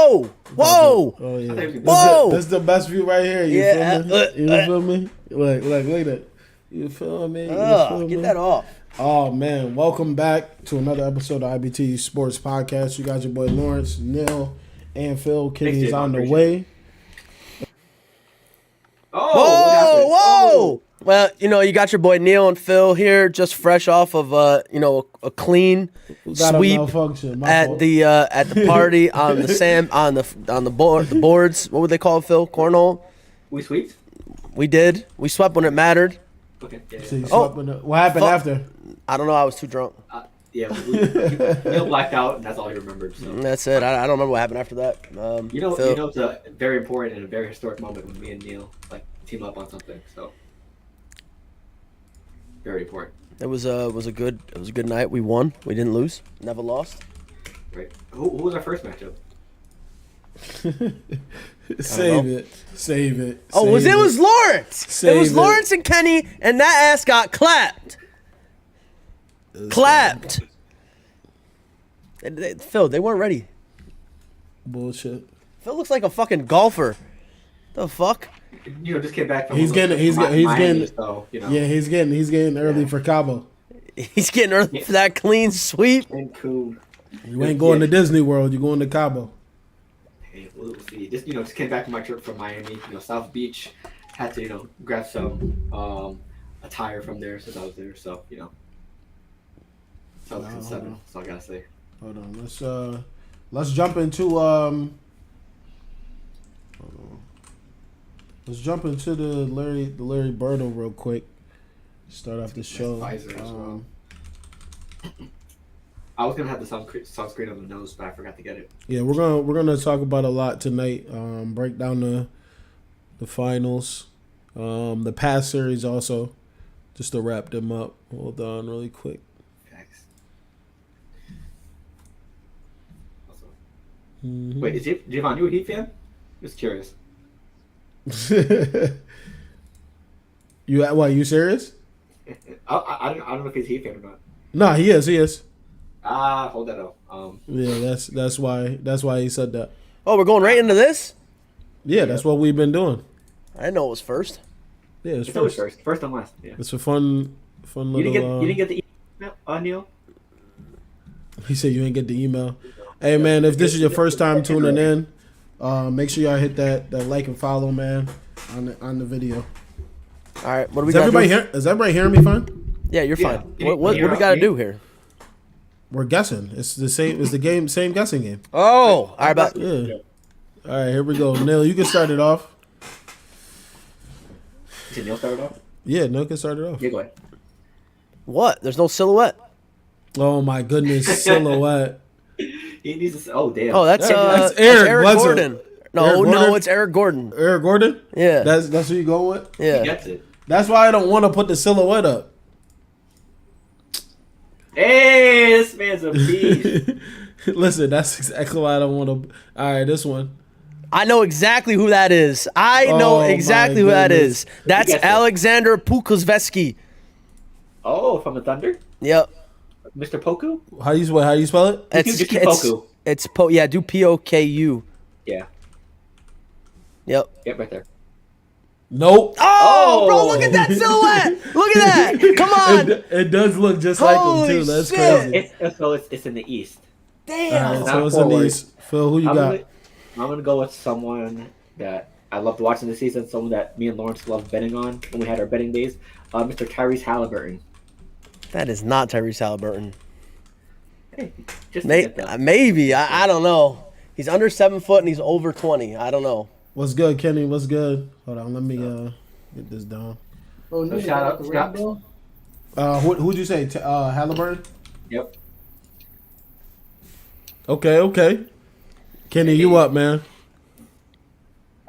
Whoa! Whoa! Oh yeah. Whoa! This is the best view right here. You Yeah, feel me? You feel me? Look at that. You feel me? Get that off. Oh man, welcome back to another episode of IBTE Sports Podcast. You got your boy Lawrence, Neil, and Phil. Kenny's on the way. Whoa! Well, you got your boy Neil and Phil here, just fresh off of a clean sweep at the party on the boards. What would they call it, Phil? Cornhole. We swept. We did. We swept when it mattered. Okay. Yeah. So what happened after? I don't know. I was too drunk. Neil blacked out, and that's all he remembered. So. That's it. I don't remember what happened after that. Phil. It's a very important and a very historic moment when me and Neil team up on something. So very important. It was a good night. We won. We didn't lose. Never lost. Right. Who was our first matchup? Save it. Oh, it was Lawrence. It was Lawrence and Kenny, and that ass got clapped. Phil, they weren't ready. Bullshit. Phil looks like a fucking golfer. The fuck? Just came back from. He's getting early for Cabo. He's getting early for that clean sweep. And cool. You ain't going to Disney World. You're going to Cabo. Hey, we'll see. Just came back from my trip from Miami. South Beach. Had to grab some attire from there since I was there. So Celtics 7. That's all I gotta say. Hold on. Let's jump into Let's jump into the Larry Birdo real quick. Start off the show. I was gonna have the sunscreen on the nose, but I forgot to get it. Yeah, we're gonna talk about a lot tonight. Break down the finals, the past series also, just to wrap them up. Hold on, really quick. Thanks. Mm-hmm. Wait, is Javon you a Heat fan? Just curious. You serious? I don't know if he's a Heat fan or not. Nah, he is. Hold that up. Yeah, that's why he said that. Oh, we're going right into this? Yeah, that's what we've been doing. I didn't know it was first. Yeah, it's always first. First and last. Yeah. It's a fun little. You didn't get the email, Neil? He said you didn't get the email. Hey man, if this is your first time tuning in, make sure y'all hit that like and follow, man, on the video. All right, what do we got? Is everybody hearing me fine? Yeah, you're fine. What do we got to do here? We're guessing. It's the same. It's the same guessing game. Oh, all right, yeah. All right, here we go. Neil, you can start it off. Did Neil start it off? Yeah, Neil can start it off. Yeah, go ahead. What? There's no silhouette. Oh my goodness, silhouette. He needs to. Oh damn. Oh, that's Eric Gordon. No, it's Eric Gordon. Eric Gordon? Yeah. That's who you going with? Yeah. He gets it. That's why I don't want to put the silhouette up. Hey, this man's a beast. Listen, that's exactly why I don't want to. All right, this one. I know exactly who that is. Who that is. That's Alexander Pukozveski. Oh, from the Thunder? Yep. Mr. Poku? How do you spell it? Poku. Do Poku. Yeah. Yep. Yep, right there. Nope. Oh, bro, look at that silhouette. Look at that. Come on. It does look just like him, too. That's crazy. It's in the East. Damn. All right, so it's in the East. Phil, who you got? I'm going to go with someone that I loved watching this season, someone that me and Lawrence loved betting on when we had our betting days, Mr. Tyrese Halliburton. That is not Tyrese Halliburton. Hey, just maybe. I don't know. He's under 7 foot and he's over 20. I don't know. What's good, Kenny? What's good? Hold on, let me get this down. Oh, so shout out to Scott. Who'd you say? Halliburton? Yep. Okay. Kenny, you up, man?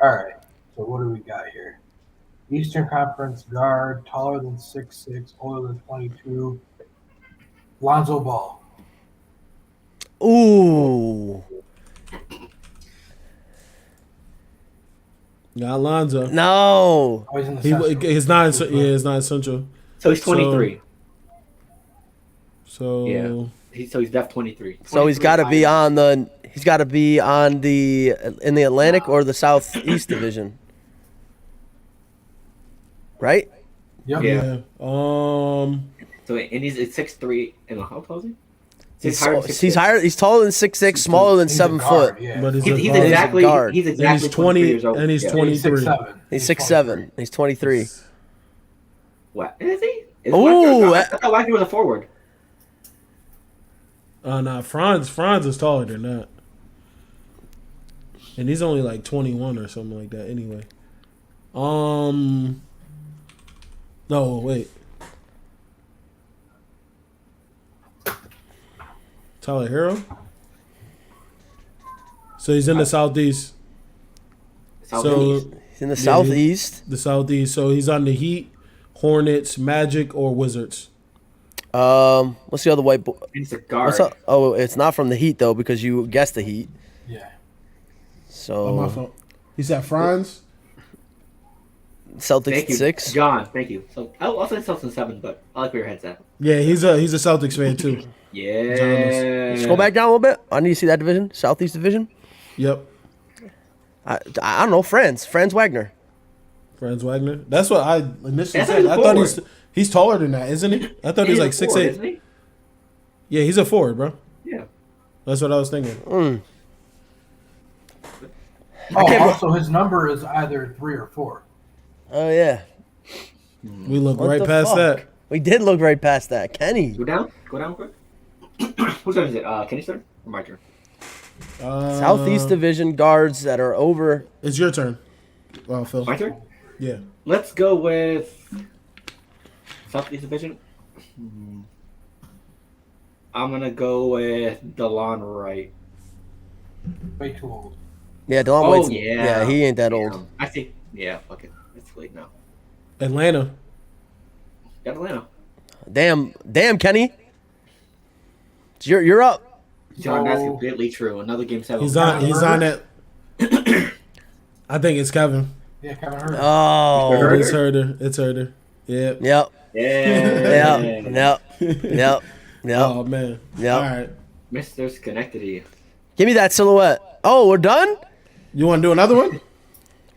All right. So what do we got here? Eastern Conference guard, taller than 6'6", older than 22. Lonzo Ball. Ooh. Not Alonzo. No. Oh, he's not essential. So he's 23. So yeah. He's def 23. So he's got to be on the. He's got to be on the in the Atlantic or the Southeast Division, right? Yep. Yeah. So and he's at 6'3". And how tall is he? He's higher. He's taller than 6'6", smaller than He's 7 a guard, foot. Yeah. But he's He's a exactly guard. he's and exactly he's 20 years old. and he's Yeah. 23. 6'7". He's 6'7". He's 23. What is he? Is Ooh, I thought Wagner was a forward. Nah, Franz is taller than that. And he's only like 21 or something like that anyway. No, wait. Tyler Hero? So he's in the Southeast. So He's in the Southeast. the Southeast. So he's on the Heat, Hornets, Magic, or Wizards. What's the other white boy? He's a guard. What's up? Oh, it's not from the Heat though, because you guessed the Heat. Yeah. Oh, my So fault. He said Franz. Celtics Thank you, 6. John. Thank you. So I also said Celtics 7, but I like where your head's at. Yeah, he's a Celtics fan too. Yeah. Just go back down a little bit. I need to see that division, Southeast Division. Yep. I don't know. Franz Wagner. Franz Wagner. That's what I initially That's said. a I thought forward. he's taller than that, isn't he? I thought he was like 6'8". Isn't he? Yeah, he's a forward, bro. Yeah. That's what I was thinking. Also, his number is either 3 or 4. Oh yeah. We look What right the past fuck? that. We did look right past that. Kenny. Go down quick. Whose turn is it? Kenny's turn or my turn? Southeast Division guards that are over. It's your turn. Well, Phil. My turn. Yeah. Let's go with Southeast Division. I'm gonna go with DeLon Wright. Way too old. Yeah, DeLon Oh White's. yeah. Yeah, he ain't that old. I think. Yeah. Fuck it. It's late now. Atlanta. Got Atlanta. Damn, Kenny. You're up. John, that's completely true. Another game 7. He's on it. I think it's Kevin. Yeah, Kevin Herter. Oh. Herter? It's Herter. It's Herter. Yeah. Yep. Yeah. Yep. Oh man. Yep. All right. Mr. Schenectady. Give me that silhouette. Oh, we're done? You want to do another one?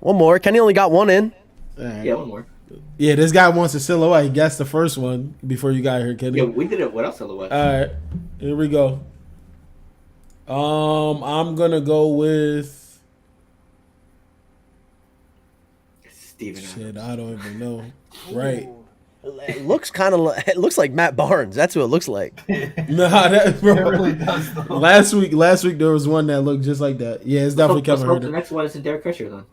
One more. Kenny only got one in. All right. Yeah, one more. Yeah, this guy wants a silhouette. He guessed the first one before you got here, Kenny. Yeah, we did it. What else? Silhouette? All right, here we go. I'm gonna go with Steven. shit. I don't even know. Right? It looks like Matt Barnes. That's what it looks like. Nah, that It bro. really does, though. Last week there was one that looked just like that. Yeah, it's definitely Kevin The Herter. next one is Derek Fisher then.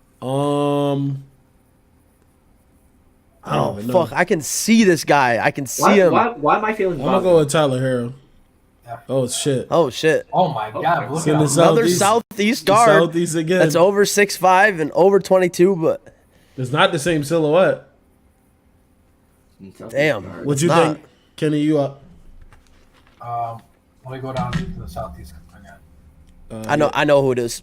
I don't even know. Fuck, I can see this guy. I can see him. Why am I feeling? I'm gonna go with Tyler Hero. Yeah. Oh shit. Oh shit. Oh my God! Look in at the him. Another Southeast- Southeast guard Southeast again. that's over 6'5" and over 22, but It's not the same silhouette. damn. What it's you not. think, Kenny? You up? Let me go down to the Southeast again. I know who it is.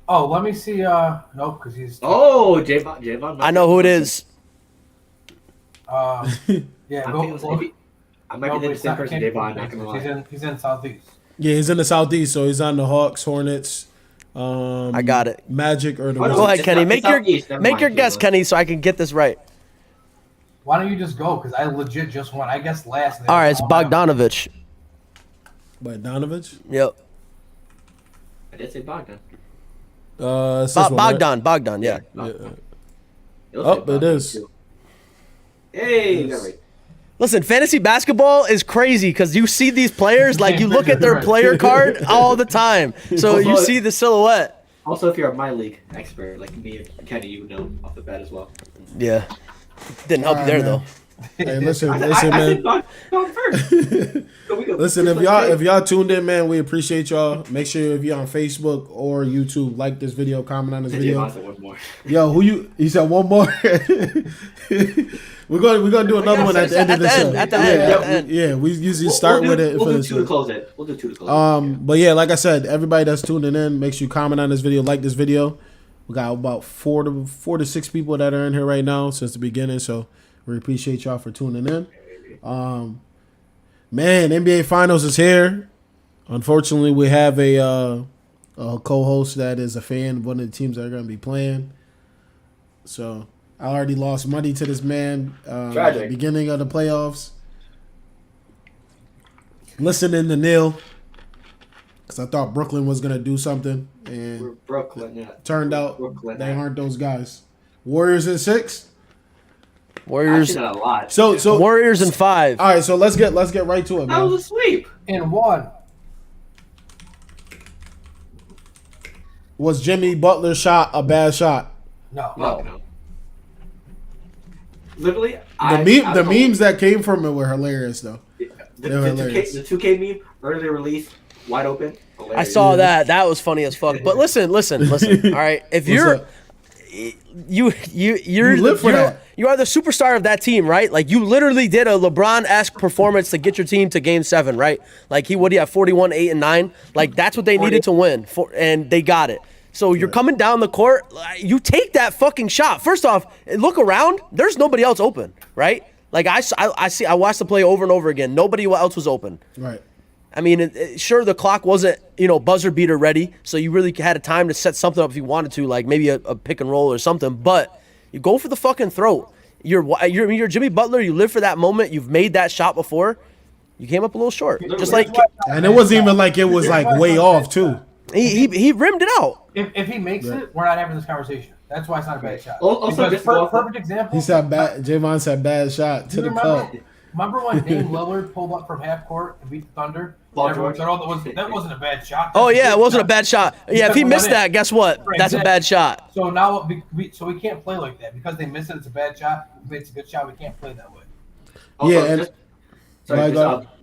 Oh, let me see. Nope, because he's. Oh, Javon. I know who it is. Yeah, I go. might be the same person, Javon. Not gonna lie. He's in Southeast. Yeah, he's in the Southeast, so he's on the Hawks, Hornets. I got it. Magic or the Oh, no. Wizards. Go ahead, It's Kenny. not- Make it's your Southeast. Never make your mind, guess, Javon. Kenny, so I can get this right. Why don't you just go? Because I legit just won. I guess last. All right, it's Bogdanovich. Bogdanovich? Yep. I did say Bogdan. It's this one, right? Bogdan. Yeah. Yeah. It looks Oh, like it Bogdan, is. too. Hey, you got it right. Listen, fantasy basketball is crazy because you see these players, like you look at their player card all the time. So you see the silhouette. Also, if you're a my league expert like me or Kenny, you would know off the bat as well. Yeah. Didn't help you there, man. though. Hey, listen, I man. said Bogdan first. So we go. Listen, if y'all tuned in, man, we appreciate y'all. Make sure if you're on Facebook or YouTube, like this video, comment on this video. Javon said one more. Yo, he said one more. we're gonna do another one at the end of the show. At the Yeah, end. yeah, we usually start with it We'll for do the two to show. close it. We'll do two to close it. But yeah, like I said, everybody that's tuning in, make sure you comment on this video, like this video. We got about four to six people that are in here right now since the beginning, so we appreciate y'all for tuning in. Man, NBA Finals is here. Unfortunately, we have a co-host that is a fan of one of the teams that are going to be playing. So I already lost money to this man at the beginning of the playoffs. Listening to Neil, because I thought Brooklyn was going to do something. And turned out they aren't those guys. Warriors in 6? Warriors. A lot. So Warriors in 5. All right, so let's get right to it, man. That was a sweep. In 1. Was Jimmy Butler's shot a bad shot? No. Literally, the memes that came from it were hilarious, though. The 2K meme, early release, wide open. Hilarious. I saw that. That was funny as fuck. But listen. All right, if you're you live for that. You are the superstar of that team, right? Like you literally did a LeBron-esque performance to get your team to Game 7, right? Like he 41, 8, and 9. Like that's what they needed to win, and they got it. So you're coming down the court, you take that fucking shot. First off, look around. There's nobody else open, right? Like I watched the play over and over again. Nobody else was open. Right. I mean, sure, the clock wasn't, buzzer beater ready, so you really had a time to set something up if you wanted to, like maybe a pick and roll or something. But you go for the fucking throat. You're Jimmy Butler. You live for that moment. You've made that shot before. You came up a little short, and it wasn't even like it was like way off too. He rimmed it out. If he makes it, we're not having this conversation. That's why it's not a bad shot. Also, perfect example. He said Javon said bad shot to the cup. Remember when Dame Lillard pulled up from half court and beat the Thunder? Everyone said, that wasn't a bad shot. It wasn't a bad shot. Yeah, if he missed that, guess what? Right, That's a bad shot. So now we can't play like that. Because they missed it, it's a bad shot. If it's a good shot, we can't play that way. Also,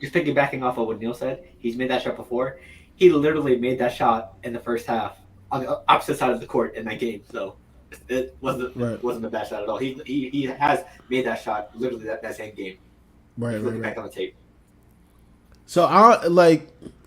just piggybacking off of what Neil said, he's made that shot before. He literally made that shot in the first half on the opposite side of the court in that game. So it wasn't a bad shot at all. He has made that shot literally that same game. Looking back on the tape. So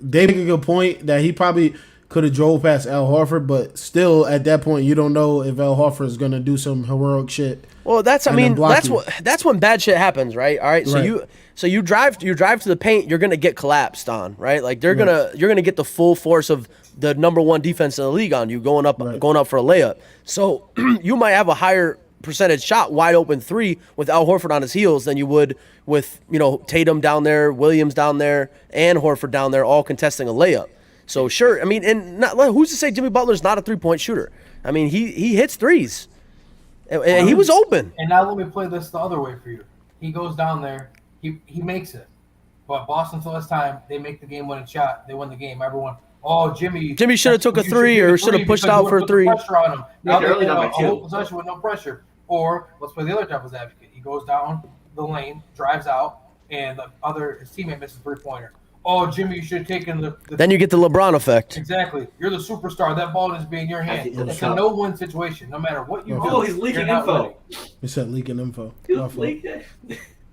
they make a good point that he probably could have drove past Al Horford, but still at that point you don't know if Al Horford is gonna do some heroic shit. Well, that's when bad shit happens, right? All right, so you drive to the paint, you're gonna get collapsed on, right? Like you're gonna get the full force of the number one defense in the league on you going up for a layup. So you might have a higher percentage shot wide open 3 with Al Horford on his heels than you would with Tatum down there, Williams down there, and Horford down there all contesting a layup. So sure, I mean, and who's to say Jimmy Butler's not a 3-point shooter? I mean, he hits threes, and he was open. And now let me play this the other way for you. He goes down there, he makes it, but Boston till this time they make the game-winning shot, they win the game. Everyone, Jimmy should have took a 3 or should have pushed out for a 3. Pressure on him. Now they a whole possession with no pressure. Or let's play the other devil's advocate. He goes down the lane, drives out, and his teammate misses a 3-pointer. Jimmy, you should have taken the Then you get the LeBron effect. Exactly. You're the superstar. That ball needs to be in your hand. It's a no-win situation, no matter what you do. He's leaking info. He said leaking info.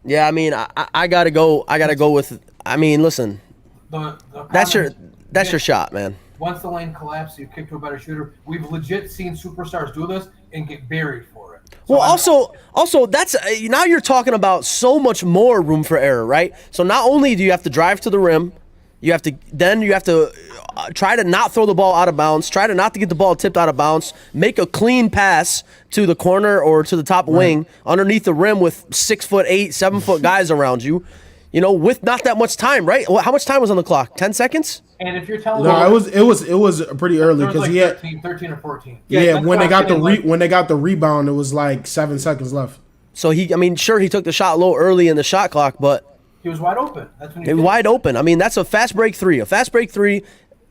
Yeah, I mean, I gotta go with. I mean, listen, that's your shot, man. Once the lane collapses, you kick to a better shooter. We've legit seen superstars do this and get buried for it. So well, also that's now you're talking about so much more room for error, right? So not only do you have to drive to the rim, you have to try to not throw the ball out of bounds, try to not to get the ball tipped out of bounds, make a clean pass to the corner or to the top wing underneath the rim with 6'8", 7 foot guys around you. With not that much time, right? How much time was on the clock? 10 seconds? And if you're telling me, it was pretty early because he had 13 or 14. Yeah, when they got the rebound, it was like 7 seconds left. So he took the shot low early in the shot clock, but he was wide open. That's when he was wide open. I mean, that's a fast break 3. A fast break 3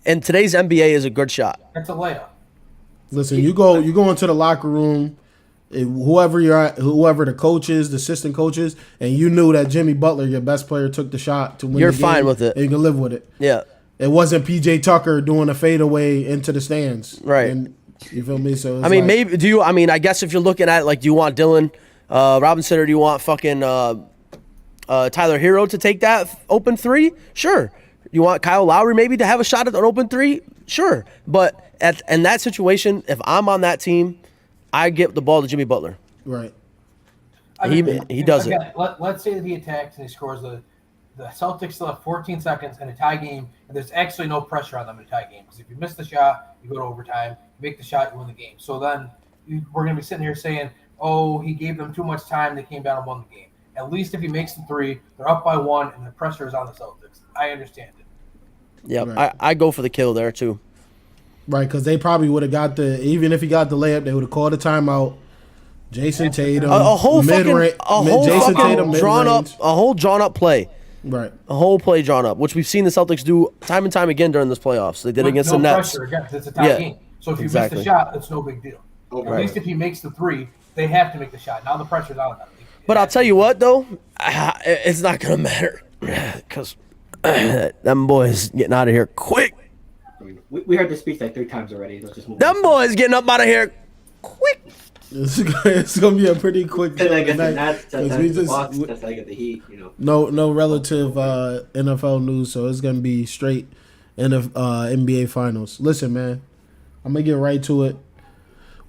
in today's NBA is a good shot. That's a layup. Listen, you go into the locker room. Whoever the coaches, the assistant coaches, and you knew that Jimmy Butler, your best player, took the shot to win. You're the game, fine with it. And you can live with it. Yeah. It wasn't PJ Tucker doing a fadeaway into the stands. Right. And, you feel me? So I guess if you're looking at do you want Dylan Robinson or do you want fucking Tyler Hero to take that open 3? Sure. You want Kyle Lowry maybe to have a shot at an open 3? Sure. But in that situation, if I'm on that team, I get the ball to Jimmy Butler. Right. He does it. Let's say that he attacks and he scores the the Celtics still have 14 seconds in a tie game, and there's actually no pressure on them in a tie game. Because if you miss the shot, you go to overtime. You make the shot, you win the game. So then we're going to be sitting here saying, oh, he gave them too much time. They came down and won the game. At least if he makes the three, they're up by one, and the pressure is on the Celtics. I understand it. Yeah, right. I go for the kill there, too. Right, because they probably would have got even if he got the layup, they would have called a timeout. Jason Tatum, a whole drawn up play. Right. A whole play drawn up, which we've seen the Celtics do time and time again during this playoffs. They did against the Nets. Pressure again, it's a tie game. So if you miss the shot, it's no big deal. At least if he makes the three, they have to make the shot. Now the pressure's on them. But I'll tell you what, though, it's not going to matter because them boys getting out of here quick. I mean, we heard the speech like 3 times already. Let's just move them boys getting up out of here quick. It's gonna be a pretty quick night. I get the Heat. No relative NFL news, so it's gonna be straight NBA Finals. Listen, man, I'm gonna get right to it.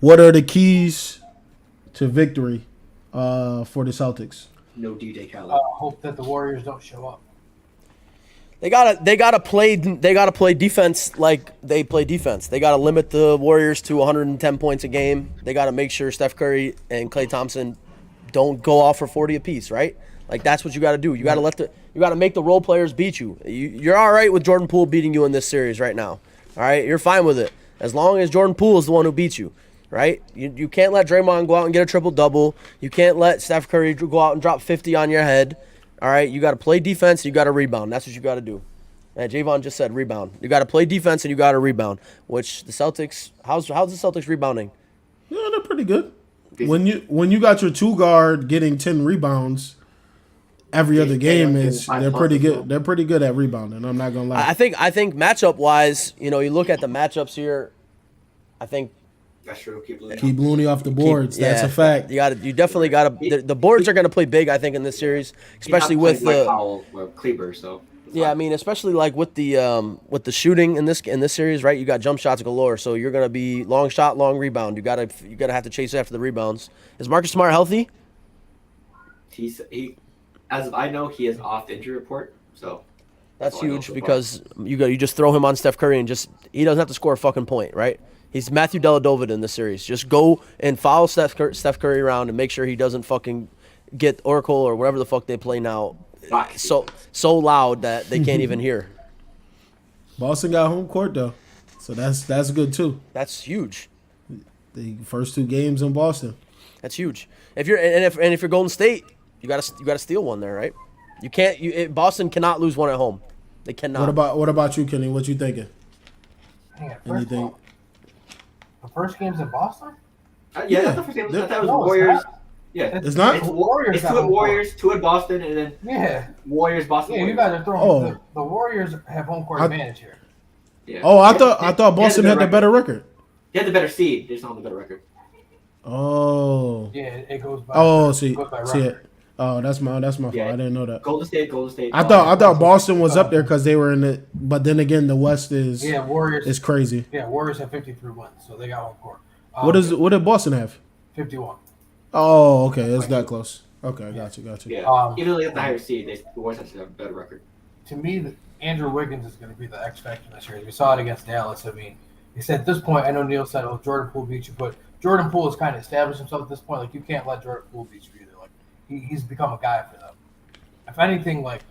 What are the keys to victory for the Celtics? No DJ Khaled. Hope that the Warriors don't show up. They gotta play defense like they play defense. They gotta limit the Warriors to 110 points a game. They gotta make sure Steph Curry and Klay Thompson don't go off for 40 apiece, right? Like that's what you gotta do. You gotta make the role players beat you. You're all right with Jordan Poole beating you in this series right now. All right, you're fine with it as long as Jordan Poole is the one who beats you, right? You can't let Draymond go out and get a triple double. You can't let Steph Curry go out and drop 50 on your head. All right, you got to play defense and you got to rebound. That's what you got to do. And Javon just said rebound. You got to play defense and you got to rebound. Which the Celtics, how's the Celtics rebounding? Yeah, they're pretty good. When you got your 2 guard getting 10 rebounds every other game, they're pretty good. They're pretty good at rebounding. I'm not gonna lie. I think matchup wise, you look at the matchups here. I think. That's true. Keep Looney off the boards. That's a fact. You definitely got to. The boards are going to play big, I think, in this series, especially with the Powell or Kleber. So yeah, I mean, especially like with the shooting in this series, right? You got jump shots galore, so you're going to be long shot, long rebound. You gotta have to chase after the rebounds. Is Marcus Smart healthy? He, as I know, he is off the injury report. So that's huge because you just throw him on Steph Curry and he doesn't have to score a fucking point, right? He's Matthew Dellavedova in this series. Just go and follow Steph Curry around and make sure he doesn't fucking get Oracle or whatever the fuck they play now so loud that they can't even hear. Boston got home court though, so that's good too. That's huge. The first 2 games in Boston. That's huge. If you're Golden State, you gotta steal one there, right? You can't. Boston cannot lose one at home. They cannot. What about you, Kenny? What you thinking? Anything? The first game's in Boston? Yeah, that's the first game. That was the Warriors. Yeah. It's not? It's Warriors. It's 2 at Warriors, 2 at Boston, and then Warriors, Boston. Yeah, Warriors. you guys are throwing the Warriors have home court advantage here. Yeah. Oh, I thought Boston had the better record. They had the better seed. They just don't have the better record. Oh. Yeah, it goes by. Oh, see it. Oh, that's my fault. I didn't know that. Golden State. I thought Boston was up there because they were in it, but then again, the West is Warriors is crazy. Yeah, Warriors have 53 wins, so they got home court. What did Boston have? 51. Oh, okay, it's that close. Okay, got you. Yeah, even though they have the higher seed, the Warriors have a better record. To me, Andrew Wiggins is going to be the X factor in this series. We saw it against Dallas. I mean, he said at this point, I know Neil said, "Oh, Jordan Poole beat you," but Jordan Poole has kind of established himself at this point. Like, you can't let Jordan Poole beat you either. Like, he's become a guy for them. If anything, like,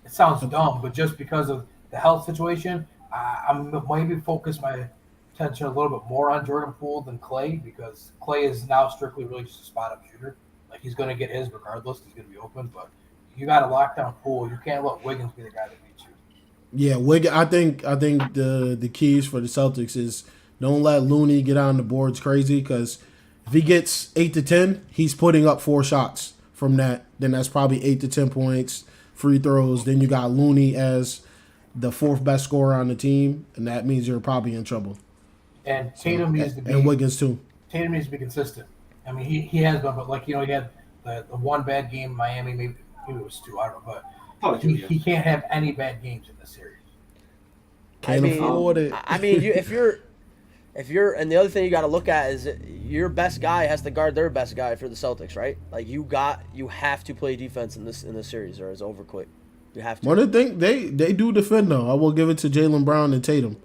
it sounds dumb, but just because of the health situation, I'm maybe focus my attention a little bit more on Jordan Poole than Klay, because Klay is now strictly really just a spot-up shooter. Like, he's going to get his regardless. He's going to be open, but you got to lock down Poole. You can't let Wiggins be the guy that beats you. Yeah, I think the keys for the Celtics is don't let Looney get on the boards crazy, because if he gets 8 to 10, he's putting up 4 shots from that. Then that's probably 8 to 10 points, free throws. Then you got Looney as the 4th best scorer on the team, and that means you're probably in trouble. And Tatum needs to be, and Wiggins too. Tatum needs to be consistent. I mean, he has been, but he had the one bad game in Miami, maybe it was 2, I don't know, but he can't have any bad games in this series. Can't afford it. I mean, if and the other thing you got to look at is your best guy has to guard their best guy for the Celtics, right? Like you have to play defense in this series, or it's over quick. You have to. One of the things they do defend though. I will give it to Jaylen Brown and Tatum.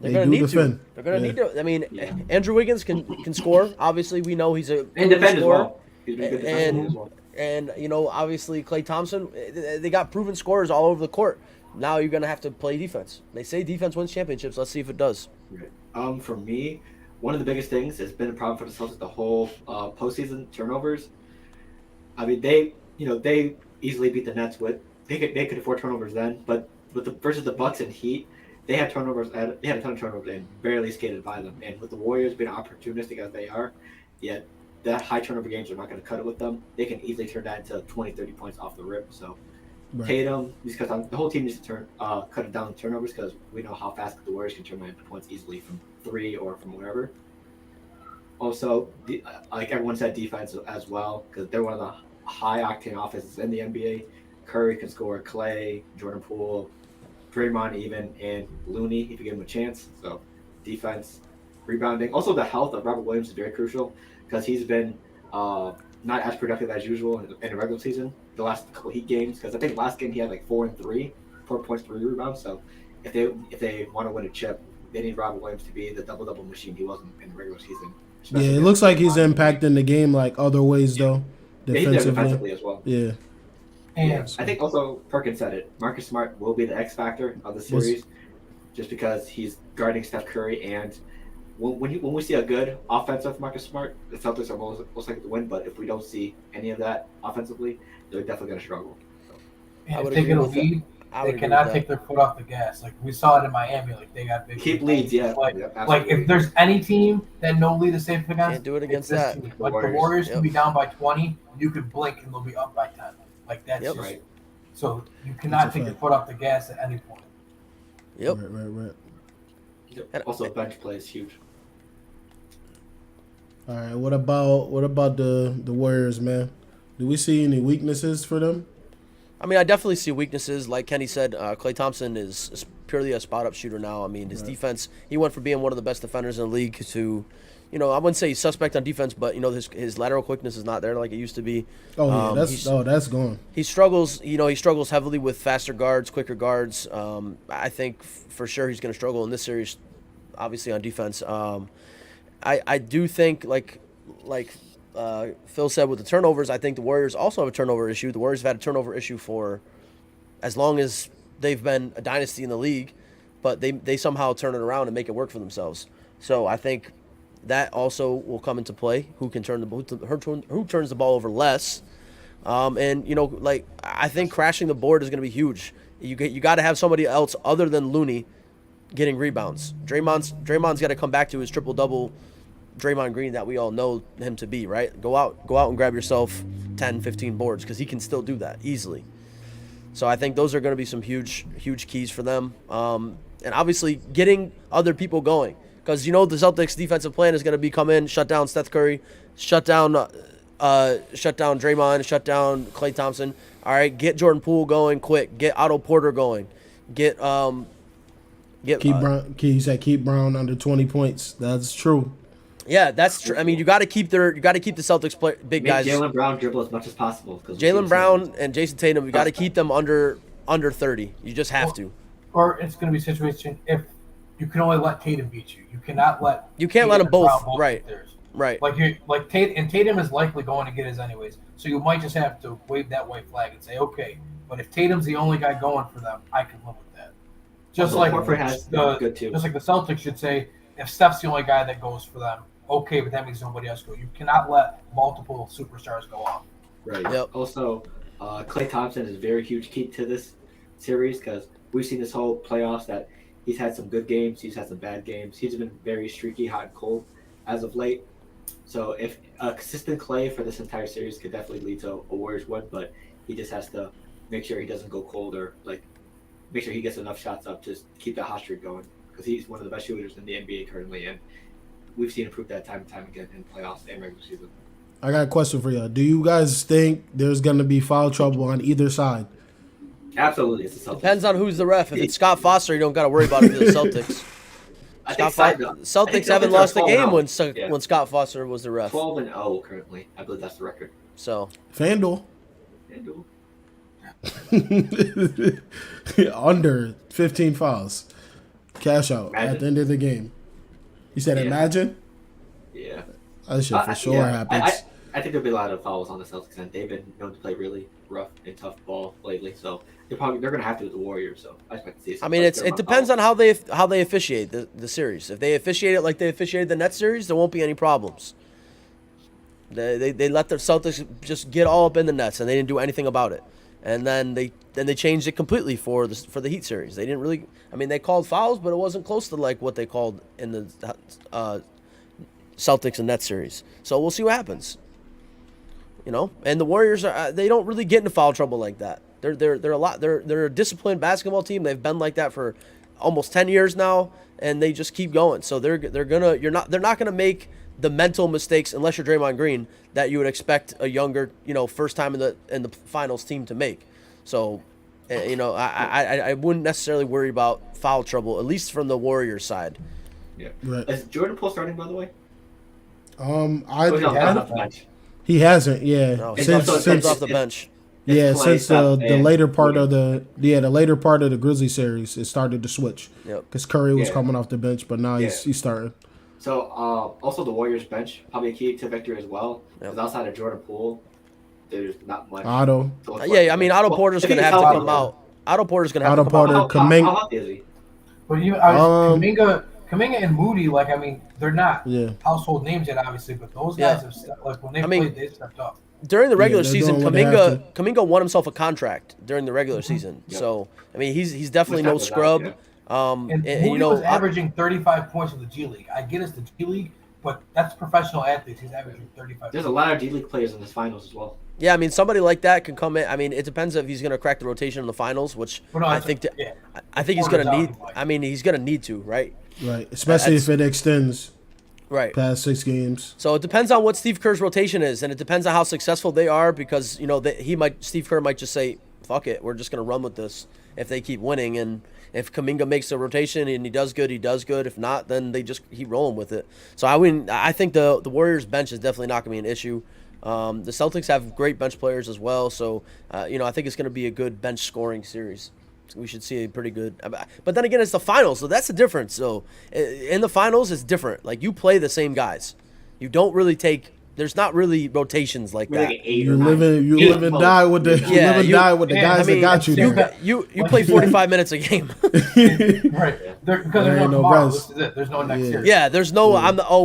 They're going to need to. They're going to need to. I mean, Andrew Wiggins can score. Obviously, we know he's a and defend as well. And you know, obviously, Klay Thompson. They got proven scorers all over the court. Now you're going to have to play defense. They say defense wins championships. Let's see if it does. For me, one of the biggest things has been a problem for the Celtics the whole postseason, turnovers. I mean, they easily beat the Nets with they could afford turnovers then, but versus the Bucks and Heat, they had turnovers. They had a ton of turnovers and barely skated by them. And with the Warriors being opportunistic as they are, yet that high turnover games are not going to cut it with them. They can easily turn that into 20, 30 points off the rip. So Tatum, because the whole team needs to cut it down the turnovers because we know how fast the Warriors can turn that into points easily from 3 or from wherever. Also, like everyone said, defense as well because they're one of the high octane offenses in the NBA. Curry can score, Klay, Jordan Poole, Draymond even, and Looney if you give him a chance. So defense, rebounding. Also, the health of Robert Williams is very crucial because he's been not as productive as usual in the regular season. The last couple Heat games, because I think last game he had like 4 points, 3 rebounds. So if they want to win a chip, they need Robert Williams to be the double machine he wasn't in the regular season. Yeah, it looks like he's impacting the game like other ways though. Defensively as well. Yeah. And I think also Perkins said it. Marcus Smart will be the X factor of the series, just because he's guarding Steph Curry. And when we see a good offensive Marcus Smart, the Celtics are most likely to win. But if we don't see any of that offensively, they're definitely going to struggle. So. If they get a lead, they cannot take their foot off the gas. Like we saw it in Miami, like they got big. Keep leads, yeah. Like if there's any team that no lead is safe against, can't do it against that. Like the Warriors can be down by 20, you can blink and they'll be up by 10. Like that's just right. So you cannot take your foot off the gas at any point. Yep. Right. Yep. Also, bench play is huge. All right. What about the Warriors, man? Do we see any weaknesses for them? I mean, I definitely see weaknesses. Like Kenny said, Klay Thompson is purely a spot-up shooter now. I mean, his defense, he went from being one of the best defenders in the league to, you know, I wouldn't say he's suspect on defense, but, you know, his lateral quickness is not there like it used to be. That's gone. He struggles heavily with faster guards, quicker guards. I think for sure he's going to struggle in this series, obviously on defense. I do think, like Phil said with the turnovers, I think the Warriors also have a turnover issue. The Warriors have had a turnover issue for as long as they've been a dynasty in the league, but they somehow turn it around and make it work for themselves. So I think that also will come into play. Who turns the ball over less? And you know, like I think crashing the board is going to be huge. You got to have somebody else other than Looney getting rebounds. Draymond's got to come back to his triple-double Draymond Green that we all know him to be, right? Go out and grab yourself 10, 15 boards because he can still do that easily. So I think those are going to be some huge keys for them. And obviously getting other people going because, you know, the Celtics defensive plan is going to be come in, shut down Steph Curry, shut down Draymond, shut down Klay Thompson. All right, get Jordan Poole going quick. Get Otto Porter going. Keep Brown under 20 points. That's true. Yeah, that's true. I mean, you got to keep the Celtics big guys. Jaylen Brown dribble as much as possible. Jaylen Brown and Jason Tatum, you got to keep them under 30. You just have to. Or it's going to be a situation if you can only let Tatum beat you. You cannot let. You can't let them both. Right. Right. Tatum is likely going to get his anyways. So you might just have to wave that white flag and say, okay, but if Tatum's the only guy going for them, I can live with that. Just like Horford has good too. Just like the Celtics should say, if Steph's the only guy that goes for them, okay, but that means nobody else go. You cannot let multiple superstars go off. Right. Yep. Also, Klay Thompson is a very huge key to this series because we've seen this whole playoffs that he's had some good games, he's had some bad games. He's been very streaky, hot and cold as of late. So if a consistent Klay for this entire series could definitely lead to a Warriors win, but he just has to make sure he doesn't go cold or make sure he gets enough shots up to keep that hot streak going because he's one of the best shooters in the NBA currently, and we've seen him prove that time and time again in playoffs and regular season. I got a question for you. Do you guys think there's going to be foul trouble on either side? Absolutely. It's the Celtics. Depends on who's the ref. If it's Scott Foster, you don't got to worry about it for the Celtics. Celtics haven't lost a game when Scott Foster was the ref. 12-0 currently. I believe that's the record. So FanDuel. Under 15 fouls. Cash out at the end of the game. You said imagine? Yeah. That shit for sure happens. I think there'll be a lot of fouls on the Celtics, and they've been known to play really rough and tough ball lately. So they're going to have to with the Warriors. So I expect to see. I mean, it depends on how they officiate the series. If they officiate it like they officiated the Nets series, there won't be any problems. They let the Celtics just get all up in the Nets, and they didn't do anything about it. And then they changed it completely for the Heat series. They didn't really. I mean, they called fouls, but it wasn't close to like what they called in the Celtics and Nets series. So we'll see what happens. And the Warriors they don't really get into foul trouble like that. They're a disciplined basketball team. They've been like that for almost 10 years now, and they just keep going. So they're not gonna make the mental mistakes unless you're Draymond Green that you would expect a younger, first time in the finals team to make. So, I wouldn't necessarily worry about foul trouble, at least from the Warriors side. Yeah. Right. Is Jordan Poole starting, by the way? He hasn't. Yeah. No, since off the bench. Yeah, since the later part of the Grizzlies series, it started to switch. Yep. Because Curry was coming off the bench, but now he's starting. So also the Warriors bench probably a key to victory as well. Because outside of Jordan Poole, there's not much. Otto. I mean Otto Porter's going to have to come out. Otto Porter's going to have to come out. How healthy is he? But Kuminga and Moody, they're not household names yet, obviously, but those guys have when they played, they stepped up. During the regular season, Kuminga won himself a contract during the regular season. Yep. So I mean, he's definitely no scrub. And Moody was averaging 35 points in the G League. I get it's the G League, but that's professional athletes. He's averaging 35. There's a lot of G League players in this finals as well. Yeah, I mean, somebody like that can come in. I mean, it depends if he's going to crack the rotation in the finals, which I think he's going to need. I mean, he's going to need to, right? Right, especially if it extends past 6 games. So it depends on what Steve Kerr's rotation is, and it depends on how successful they are because Steve Kerr might just say, "Fuck it, we're just going to run with this." If they keep winning, and if Kuminga makes a rotation and he does good, he does good. If not, then they just keep rolling with it. So I think the Warriors bench is definitely not going to be an issue. The Celtics have great bench players as well, so I think it's going to be a good bench scoring series. We should see a pretty good. But then again, it's the finals, so that's the difference. So in the finals, it's different. Like you play the same guys. You don't really take. There's not really rotations like that. You live and die with the guys that got you there. You play 45 minutes a game. Right. Because there's no tomorrow. This is it. There's no next year. Yeah. There's no.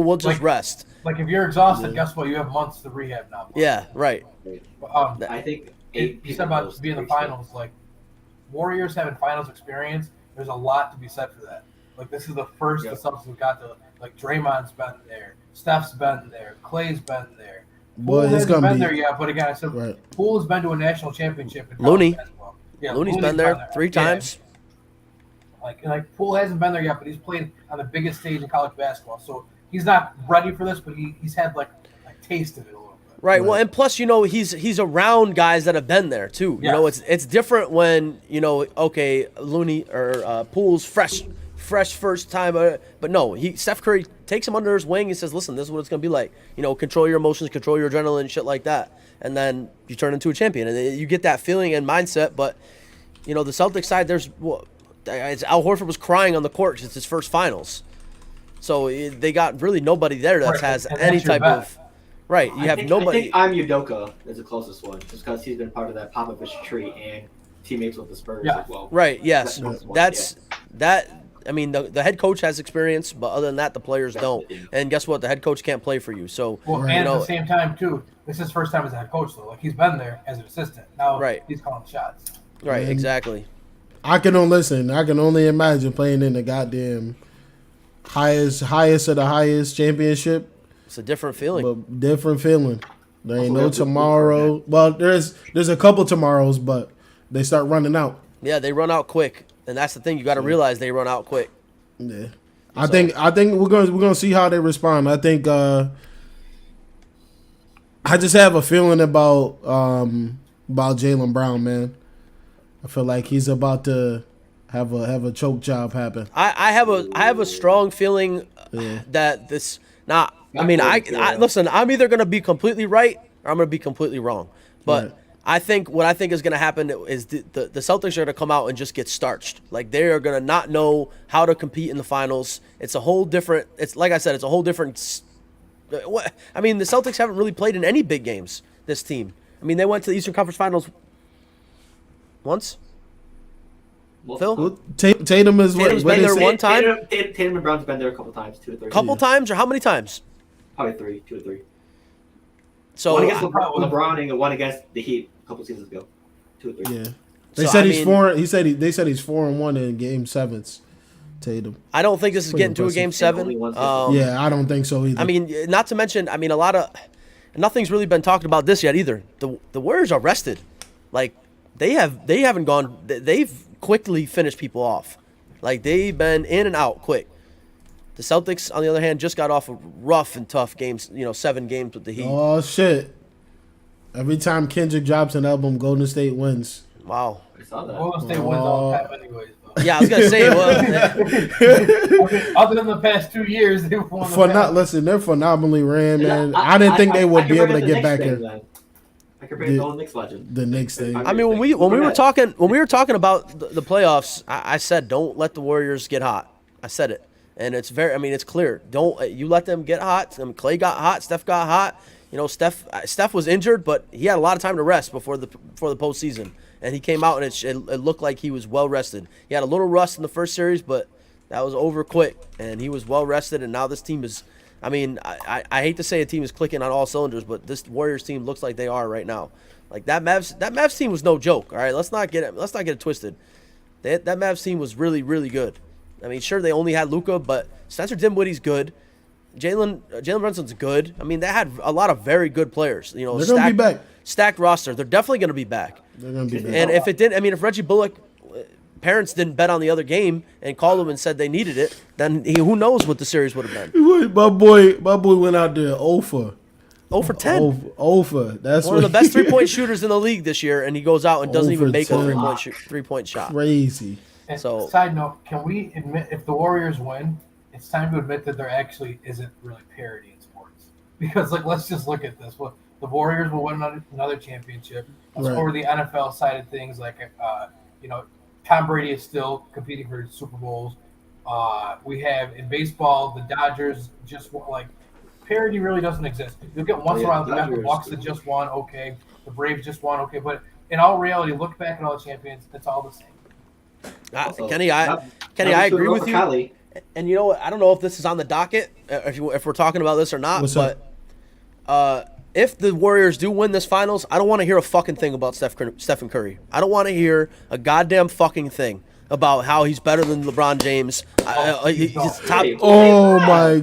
We'll just rest. Like if you're exhausted, guess what? You have months to rehab now. Yeah. Right. I think you said about being in the finals, like. Warriors having finals experience, there's a lot to be said for that. Like this is the first the Celtics have got to Draymond's been there, Steph's been there, Klay's been there. Poole hasn't been there yet, but again, I said Poole has been to a national championship. Looney's been there 3 times. Like Poole hasn't been there yet, but he's played on the biggest stage in college basketball. So he's not ready for this, but he's had like taste of it. Right. Well, and plus, he's around guys that have been there too. It's different when Looney or Poole's fresh first time, but no, Steph Curry takes him under his wing and says, "Listen, this is what it's gonna be like. Control your emotions, control your adrenaline, shit like that, and then you turn into a champion, and you get that feeling and mindset." But the Celtics side, Al Horford was crying on the court because it's his first finals, so they got really nobody there that has any type of. Right, you have nobody. I think I'm Udoka is the closest one, just because he's been part of that Popovich tree and teammates with the Spurs as well. Right, yes, that. I mean, the head coach has experience, but other than that, the players don't. And guess what? The head coach can't play for you. So, and at the same time, too, this is his first time as a head coach, though. Like he's been there as an assistant. Now he's calling the shots. Right, exactly. I can only imagine playing in the goddamn highest of the highest championship. It's a different feeling. But different feeling. There ain't no tomorrow. Well, there's a couple tomorrows, but they start running out. Yeah, they run out quick, and that's the thing. You got to realize they run out quick. Yeah, I think we're gonna see how they respond. I think I just have a feeling about Jaylen Brown, man. I feel like he's about to have a choke job happen. I have a strong feeling that this. Now, I mean, I listen. I'm either gonna be completely right or I'm gonna be completely wrong. But I think what I think is gonna happen is the Celtics are gonna come out and just get starched. Like they are gonna not know how to compete in the finals. It's a whole different. It's like I said. It's a whole different. I mean, the Celtics haven't really played in any big games. This team. I mean, they went to the Eastern Conference Finals once. Phil? Tatum's been there one time. Tatum and Brown's been there a couple times, 2 or 3. Couple times, or how many times? Probably 2 or 3. So one against LeBron and one against the Heat a couple seasons ago, 2 or 3. Yeah, they said he's 4. They said he's 4-1 in Game 7s. Tatum. I don't think this is getting to a Game 7. Yeah, I don't think so either. I mean, not to mention, I mean, nothing's really been talked about this yet either. The Warriors are rested, like they haven't gone. They've quickly finished people off, like they've been in and out quick. The Celtics, on the other hand, just got off of rough and tough games. 7 games with the Heat. Oh shit! Every time Kendrick drops an album, Golden State wins. Wow. I saw that. Golden State wins all the time, anyways. Yeah, I was gonna say. Other than the past 2 years, they've won. Listen, they're phenomenally ran, man. I didn't think they would be able to get back here. I could bring the whole Knicks legend. The Knicks thing. I mean, when we were talking about the playoffs, I said don't let the Warriors get hot. I said it, and it's it's clear. Don't you let them get hot. Klay got hot. Steph got hot. Steph was injured, but he had a lot of time to rest before the postseason. And he came out, and it looked like he was well rested. He had a little rust in the first series, but that was over quick, and he was well rested. And now this team is, I mean, I hate to say a team is clicking on all cylinders, but this Warriors team looks like they are right now. Like that Mavs team was no joke. All right, let's not get it twisted. That Mavs team was really, really good. I mean, sure they only had Luka, but Spencer Dinwiddie's good. Jalen Brunson's good. I mean, they had a lot of very good players. They're gonna be back. Stacked roster. They're definitely going to be back. They're going to be back. And if it didn't, I mean, if Reggie Bullock parents didn't bet on the other game and called him and said they needed it, then who knows what the series would have been. My boy went out there 0 for 10. 0 for. That's one of the best 3-point shooters in the league this year, and he goes out and doesn't even make a 3-point shot. Crazy. And side note, can we admit if the Warriors win, it's time to admit that there actually isn't really parity in sports. Because let's just look at this. Well, the Warriors will win another championship. For the NFL side of things, Tom Brady is still competing for Super Bowls. We have in baseball, the Dodgers just parity really doesn't exist. You'll get once in a while the Bucks that just won, okay. The Braves just won, okay. But in all reality, look back at all the champions, it's all the same. Kenny, I agree with you. And you know what? I don't know if this is on the docket, if we're talking about this or not. But if the Warriors do win this finals, I don't want to hear a fucking thing about Stephen Curry. I don't want to hear a goddamn fucking thing about how he's better than LeBron James. He's top. Oh my!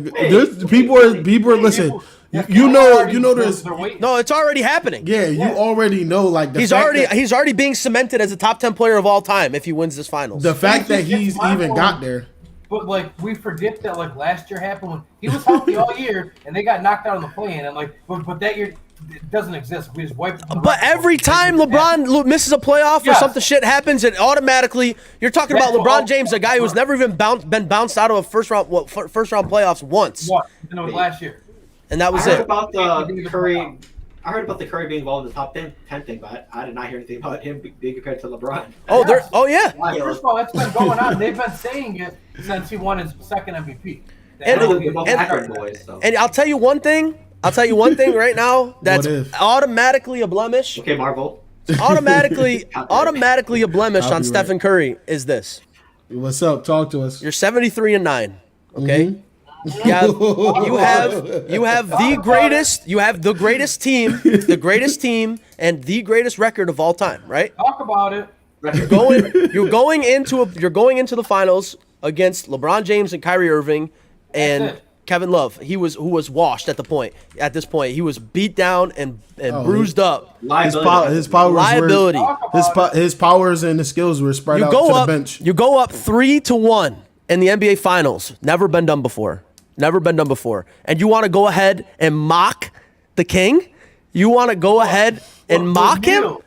People are listen. You know there's no. It's already happening. Yeah, you already know he's already being cemented as a top 10 player of all time if he wins this finals. The fact that he's even got there. But we forget that last year happened when he was healthy all year and they got knocked out on the play-in, and but that year it doesn't exist. We just wiped. But every time LeBron misses a playoff or something shit happens, it automatically you're talking about LeBron James, a guy who's never even been bounced out of a first round playoffs once. And it was last year. And that was I heard about the Curry. I heard about the Curry being involved in the top 10 thing, but I did not hear anything about him being compared to LeBron. Yeah. First of all, that's been going on. They've been saying it since he won his second MVP. And I'll tell you one thing. Right now that's automatically a blemish. Okay, Marvel. Automatically a blemish on Stephen Curry is this. What's up? Talk to us. You're 73-9. Okay. Mm-hmm. Yeah, you have the greatest team, and the greatest record of all time, right? Talk about it. You're going into the finals against LeBron James and Kyrie Irving and Kevin Love. Who was washed at this point. He was beat down and bruised up. His powers and his skills were spread out to the bench. You go up 3-1 in the NBA Finals. Never been done before. And you want to go ahead and mock the king? You want to go ahead and mock him?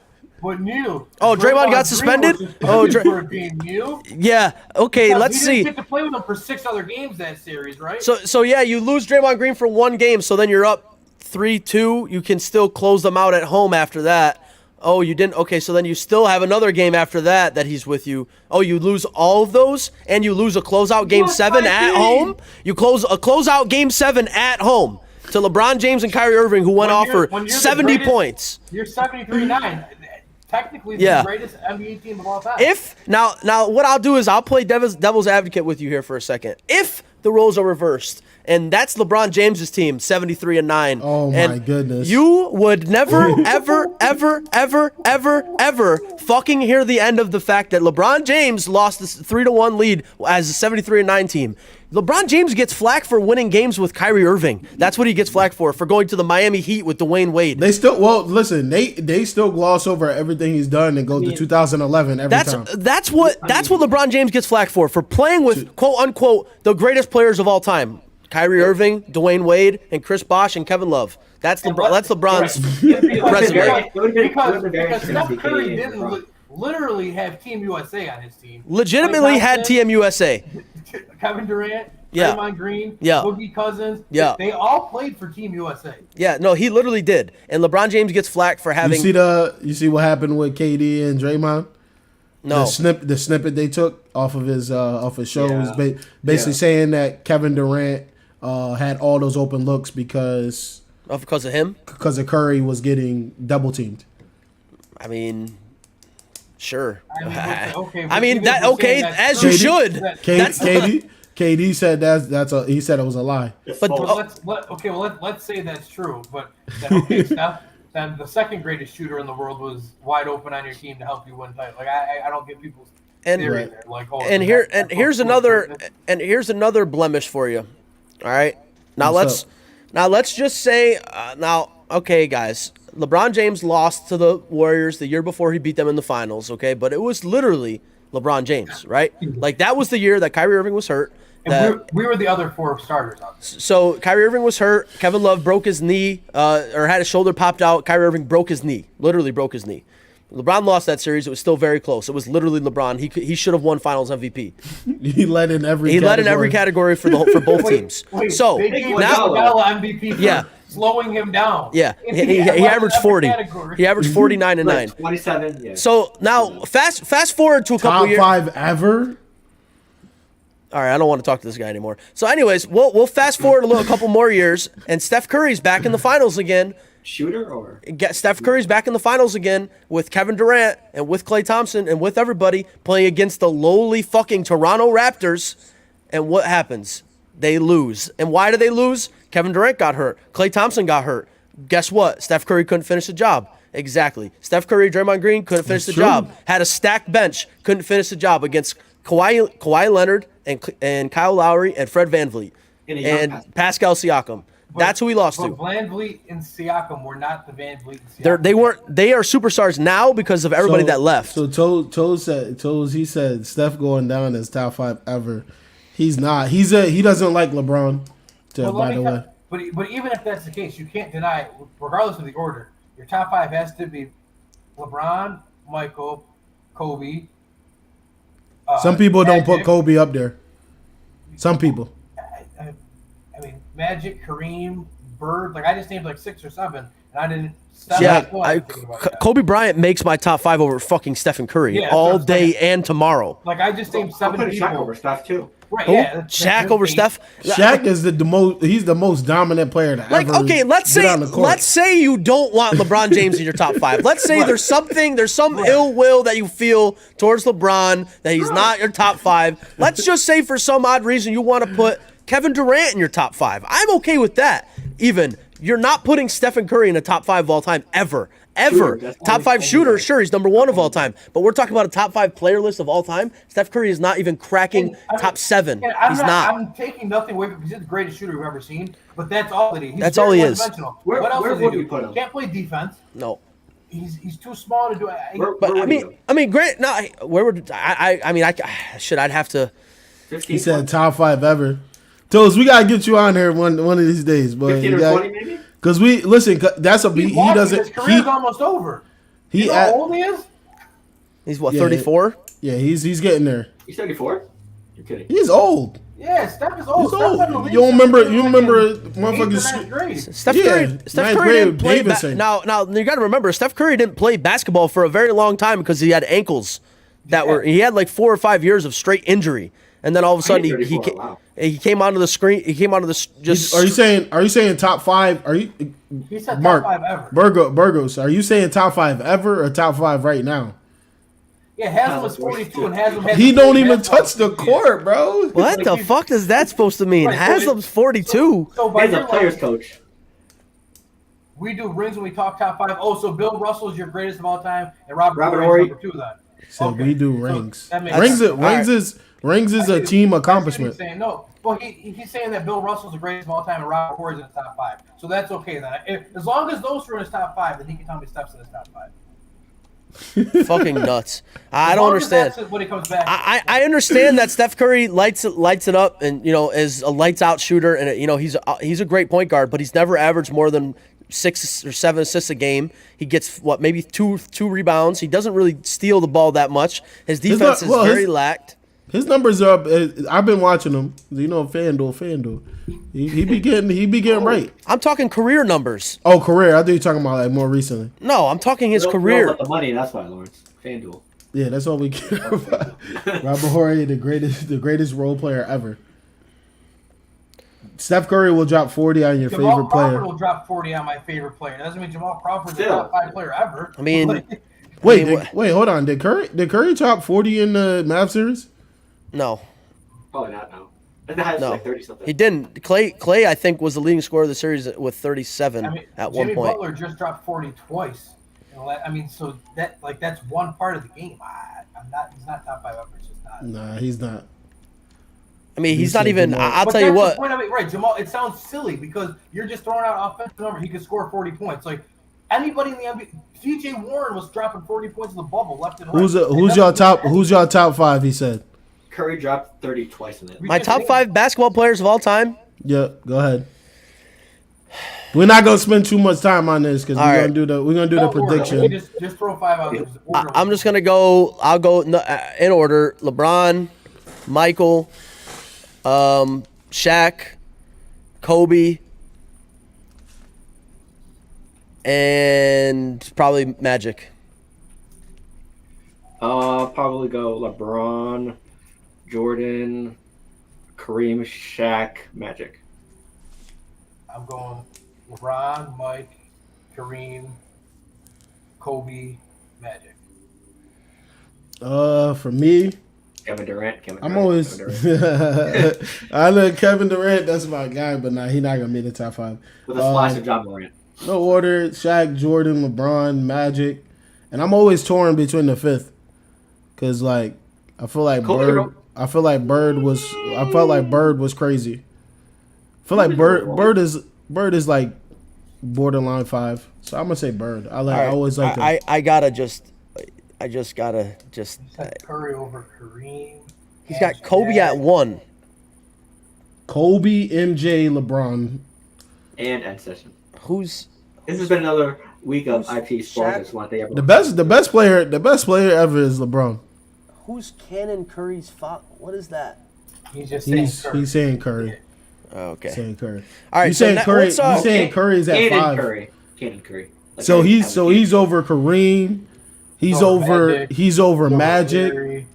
But Neil. Oh, Draymond got suspended? For a game, Neil. Yeah. Okay, let's see. He didn't get to play with him for 6 other games that series, right? So yeah, you lose Draymond Green for one game, so then you're up 3-2. You can still close them out at home after that. Oh, you didn't? Okay, so then you still have another game after that he's with you. Oh, you lose all of those, and you lose a closeout game 7 at home? You close a closeout game 7 at home to LeBron James and Kyrie Irving, who went off for 70 points. You're 73-9. Technically, the greatest NBA team of all time. Now, what I'll do is I'll play devil's advocate with you here for a second. If the roles are reversed, and that's LeBron James's team, 73-9. Oh my goodness! You would never, ever fucking hear the end of the fact that LeBron James lost this 3-1 lead as a 73-9 team. LeBron James gets flack for winning games with Kyrie Irving. That's what he gets flack for going to the Miami Heat with Dwayne Wade. They still they still gloss over everything he's done and go to 2011 every time. That's what LeBron James gets flack for playing with quote unquote the greatest players of all time. Kyrie Irving, Dwayne Wade, and Chris Bosh and Kevin Love. That's LeBron's resume. Because Steph Curry didn't literally have Team USA on his team. Legitimately had Team USA. Kevin Durant, Draymond Green, Boogie Cousins. Yeah. They all played for Team USA. Yeah, no, he literally did. And LeBron James gets flack for having. You see what happened with KD and Draymond? No. The snippet they took off of his show was basically saying that Kevin Durant had all those open looks because of him? Because of Curry was getting double teamed. I mean, sure. Okay, as you should. KD said he said it was a lie. Let's say that's true. But then, Steph, then the second greatest shooter in the world was wide open on your team to help you win title. Like I don't get people's theory there. Like, here's another blemish for you. All right. Now let's just say okay, guys. LeBron James lost to the Warriors the year before he beat them in the finals, okay? But it was literally LeBron James, right? Like, that was the year that Kyrie Irving was hurt. And we were the other 4 starters. Obviously. So Kyrie Irving was hurt. Kevin Love broke his knee or had his shoulder popped out. Kyrie Irving broke his knee, literally broke his knee. LeBron lost that series. It was still very close. It was literally LeBron. He should have won Finals MVP. He led in every category for both teams. So now MVP for slowing him down. Yeah, he averaged 40. Category. He averaged 49 and 9. 27. Yeah. So now fast forward to a couple years. Top 5 ever. All right, I don't want to talk to this guy anymore. So, anyways, we'll fast forward a couple more years, and Steph Curry's back in the finals again. Shooter or Steph Curry's back in the finals again with Kevin Durant and with Klay Thompson and with everybody playing against the lowly fucking Toronto Raptors. And what happens? They lose. And why do they lose? Kevin Durant got hurt. Klay Thompson got hurt. Guess what? Steph Curry couldn't finish the job. Exactly. Steph Curry, Draymond Green couldn't finish the job. Had a stacked bench, couldn't finish the job against Kawhi Leonard and Kyle Lowry and Fred VanVleet and Pascal Siakam. That's who he lost to. VanVleet and Siakam were not the VanVleet and Siakam. They weren't. They are superstars now because of everybody that left. So he said Steph going down as top 5 ever. He's not. He doesn't like LeBron. By the way. But even if that's the case, you can't deny, regardless of the order, your top 5 has to be LeBron, Michael, Kobe. Some people don't put Kobe up there. Some people. I mean, Magic, Kareem, Bird. Like, I just named like 6 or 7, and I didn't. Kobe Bryant makes my top 5 over fucking Stephen Curry all day and tomorrow. Like, I just named 7 people. Shaq over Steph too. Right, Shaq over Steph. Shaq is the most. He's the most dominant player to ever. Okay, let's say you don't want LeBron James in your top 5. Let's say there's some ill will that you feel towards LeBron, that he's not your top 5. Let's just say for some odd reason you want to put Kevin Durant in your top 5. I'm okay with that. Even you're not putting Stephen Curry in a top 5 of all time ever. Top 5 shooter, sure, he's number 1 of all time. But we're talking about a top 5 player list of all time. Steph Curry is not even cracking top 7. He's not. I'm taking nothing away from him because he's the greatest shooter we've ever seen. But that's all that he is. That's all he is. What else does he do? Put him? Can't play defense. No. He's too small to do it. But I mean, Grant. No, where would I'd have to. He said top 5 ever. Toes, we gotta get you on here one of these days, but 15 or 20 maybe. Because that's he doesn't. His career's almost over. You know how old he is? He's what, 34? Yeah, he's getting there. He's 34? You're kidding. He's old. Yeah, Steph is old. He's old. You remember motherfuckers? Steph Curry didn't play. Now you got to remember, Steph Curry didn't play basketball for a very long time because he had ankles he had like 4 or 5 years of straight injury, and then all of a sudden he came onto the screen. He came onto the. Are you saying top 5? Are you? He said top 5 ever. Burgos, are you saying top 5 ever or top 5 right now? Yeah, Haslam was 42 and Haslam has he don't even touch the court, bro. What the fuck is that supposed to mean? Haslam's 42. So he's a player's coach. We do rings when we talk top 5. Oh, so Bill Russell is your greatest of all time, and Robert Horry number 2 then. So we do rings. So Rings is a team accomplishment. Saying, no, well, he's saying that Bill Russell's the greatest of all time and Robert Horry's in the top 5. So that's okay then. As long as those 2 are in his top 5, then he can tell me Steph's in his top 5. Fucking nuts. I don't understand. When it comes back. I understand that Steph Curry lights it up and is a lights out shooter and he's a great point guard, but he's never averaged more than 6 or 7 assists a game. He gets maybe two rebounds. He doesn't really steal the ball that much. His defense is very lacked. His numbers are up. I've been watching him. FanDuel. He be getting right. I'm talking career numbers. Oh, career. I thought you were talking about like more recently. No, I'm talking his career. About the money, that's why, Lawrence. FanDuel. Yeah, that's all we care about. Robert Horry, the greatest role player ever. Steph Curry will drop 40 on your favorite player. Jamal Crawford will drop 40 on my favorite player. That doesn't mean Jamal Crawford's the top 5 player ever. I mean, wait, hold on. Did Curry drop 40 in the Mavs series? No. Probably not, no. Like 30-something. He didn't. Clay, I think, was the leading scorer of the series with 37 at one point. Jimmy Butler just dropped 40 twice. So that's one part of the game. He's not top 5 ever. It's just not. Nah, he's not. I mean, he's not even. I'll tell you what. Right, Jamal. It sounds silly because you're just throwing out offensive number. He could score 40 points. Like anybody in the NBA, T.J. Warren was dropping 40 points in the bubble left and right. Who's your top 5? He said. Curry dropped 30 twice in it. My top 5 basketball players of all time? Yeah, go ahead. We're not gonna spend too much time on this because we're gonna do the prediction. Just throw 5 out. I'm just gonna go. I'll go in order: LeBron, Michael, Shaq, Kobe, and probably Magic. Probably go LeBron, Jordan, Kareem, Shaq, Magic. I'm going LeBron, Mike, Kareem, Kobe, Magic. For me, Kevin Durant. I'm always. I know Kevin Durant. That's my guy, but he's not gonna be in the top 5. With a splash of John Morant. No order: Shaq, Jordan, LeBron, Magic, and I'm always torn between the 5th, cause like I feel like Bird. I felt like Bird was crazy. I feel like Bird is like borderline 5. So I'm gonna say Bird. I always like that. I just gotta Curry over Kareem. He's got Kobe at 1. Kobe, MJ, LeBron, and end session. This has been another week of IP Sports. The best player ever is LeBron. Who's Cannon Curry's father? What is that? He's saying Curry. Oh, okay. Saying Curry. All right. You saying Curry? You saying Curry's at 5? Cannon Curry. Like so he's over Kareem. He's over Magic.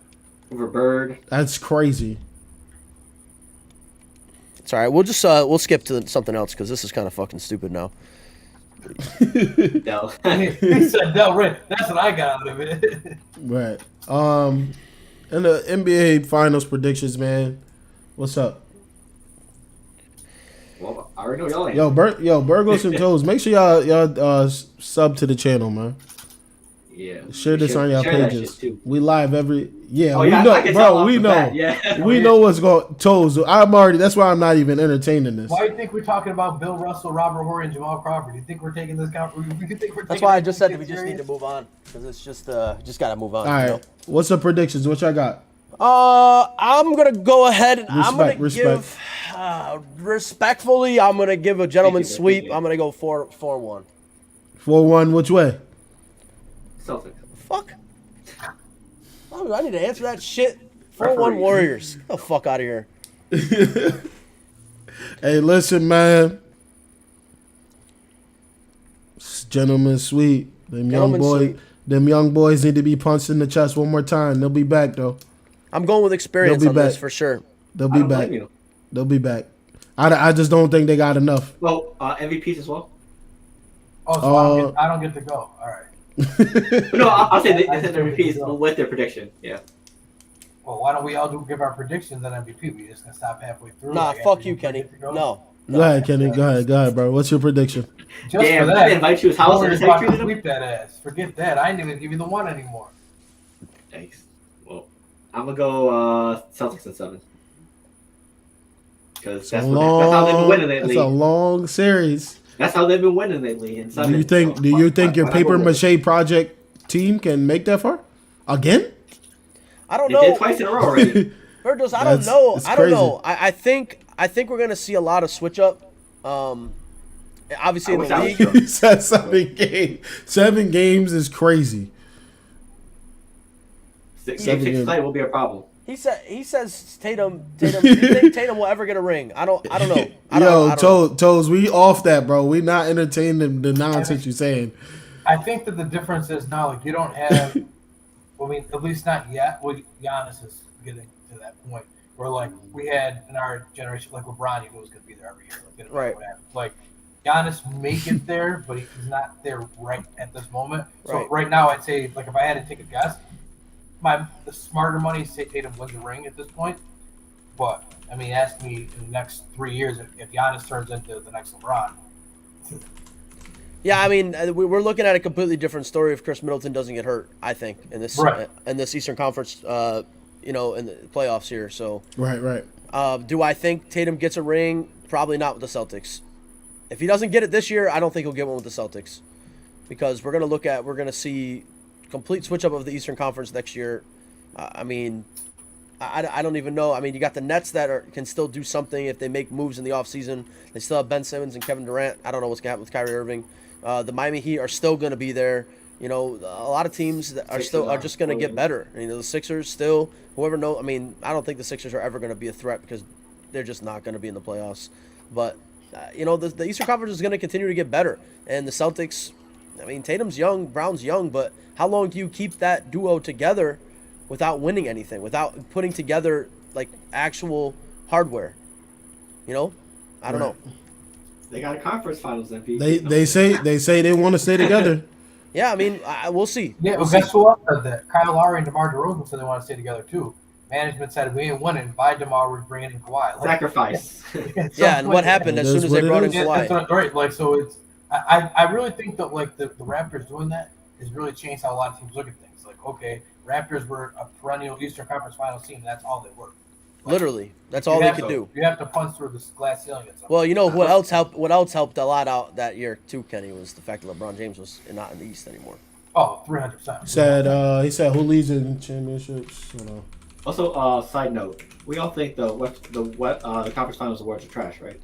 Over Bird. That's crazy. It's all right. We'll just we'll skip to something else because this is kind of fucking stupid now. No. He said no. Right. That's what I got out of it. Right. In the NBA Finals predictions, man. What's up? Well, I already know y'all ain't. Yo, Burgos and Toes. Make sure y'all sub to the channel, man. Yeah. Share this on your pages. We live every. Yeah, we know. Yeah. We know what's going. Toes. That's why I'm not even entertaining this. Why do you think we're talking about Bill Russell, Robert Horry, and Jamal Crawford? Do you think we're taking this? That's why I just said we just need to move on because it's just gotta move on. All right. You know? What's the predictions? What y'all got? I'm gonna go ahead and give respectfully. I'm gonna give a gentleman's sweep. I'm gonna go 4-1. 4-1. Which way? Celtics. Fuck. Oh, I need to answer that shit. 4-1 Warriors. Get the fuck out of here. Hey, listen, man. Gentlemen sweet. Them young boys need to be punched in the chest one more time. They'll be back, though. I'm going with experience on this for sure. They'll be back. They'll be back. I just don't think they got enough. Well, MVPs as well. Oh, so I don't get to go. All right. No, I'll say they said MVPs with their prediction. Yeah. Well, why don't we all give our predictions on MVP? We just gonna stop halfway through. Nah, fuck you, Kenny. No. Go ahead, Kenny. Go ahead, bro. What's your prediction? Just Damn, for that, I didn't invite you to his house and about to sweep that ass. Forget that. I didn't even give you the one anymore. Thanks. Well, I'm gonna go Celtics in 7. Because that's how they've been winning lately. That's a long series. That's how they've been winning lately. In 7. Do you think your paper mache project team can make that far again? I don't know. They did twice in a row already. Virgos, I don't know. I don't know. I think we're gonna see a lot of switch up. Obviously in the league. He said 7 games. 7 games is crazy. 6 play will be a problem. He says Tatum. Do you think Tatum will ever get a ring? I don't know. Toes, we off that, bro. We not entertaining the nonsense you're saying. I think that the difference is now, like, you don't have. I mean, at least not yet. Well, Giannis is getting to that point where, like, we had in our generation, like LeBron, he was going to be there every year. Like, right. Like, Giannis may get there, but he's not there right at this moment. So right now, I'd say, like, if I had to take a guess, the smarter money is Tatum wins the ring at this point. But I mean, ask me in the next 3 years if Giannis turns into the next LeBron. Yeah, I mean, we're looking at a completely different story if Chris Middleton doesn't get hurt. I think in this Eastern Conference, in the playoffs here. So right. Do I think Tatum gets a ring? Probably not with the Celtics. If he doesn't get it this year, I don't think he'll get one with the Celtics, because we're gonna see complete switch up of the Eastern Conference next year. I mean, I don't even know. I mean, you got the Nets that can still do something if they make moves in the offseason. They still have Ben Simmons and Kevin Durant. I don't know what's going to happen with Kyrie Irving. The Miami Heat are still going to be there. You know, a lot of teams that are just going to get better. You know, the Sixers still, whoever knows. I mean, I don't think the Sixers are ever going to be a threat because they're just not going to be in the playoffs. But, the Eastern Conference is going to continue to get better. And the Celtics, I mean, Tatum's young, Brown's young, but how long do you keep that duo together without winning anything, without putting together, like, actual hardware? You know? I don't know. They got a conference finals MVP. They say they want to stay together. Yeah, I mean, we'll see. Yeah, well, guess who else said that? Kyle Lowry and DeMar DeRozan said they want to stay together too. Management said we ain't winning. Buy DeMar, we're bringing in Kawhi. Sacrifice. Yeah, and what happened as soon as they brought in Kawhi? That's right. Like, so it's. I really think that, like, the Raptors doing that has really changed how a lot of teams look at things. Like, okay, Raptors were a perennial Eastern Conference Finals team. That's all they were. Like, literally, that's all they could do. You have to punch through this glass ceiling at some point. Well, you know what else helped? What else helped a lot out that year too, Kenny, was the fact that LeBron James was not in the East anymore. Oh, 300%. He said who leads in championships. Also, side note, we all think the conference finals awards are trash, right?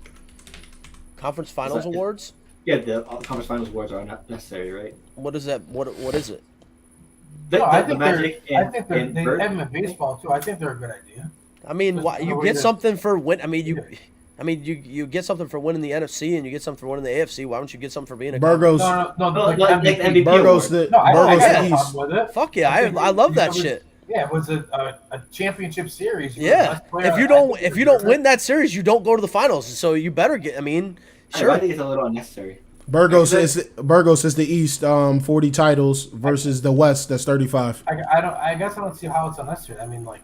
Conference finals awards? Yeah, the conference finals awards are not necessary, right? What is that? What is it? I think they have them in baseball too. I think they're a good idea. I mean, you get something for win. I mean, you get something for winning the NFC and you get something for winning the AFC. Why don't you get something for being a Burgos? No, MVP Burgos the East. With it. Fuck yeah, I love that shit. Yeah, it was a championship series. Yeah, if you don't win that series, you don't go to the finals. So you better get. I mean, sure. I think it's a little unnecessary. Burgos is the East, 40 titles versus the West, that's 35. I guess I don't see how it's unnecessary. I mean, like,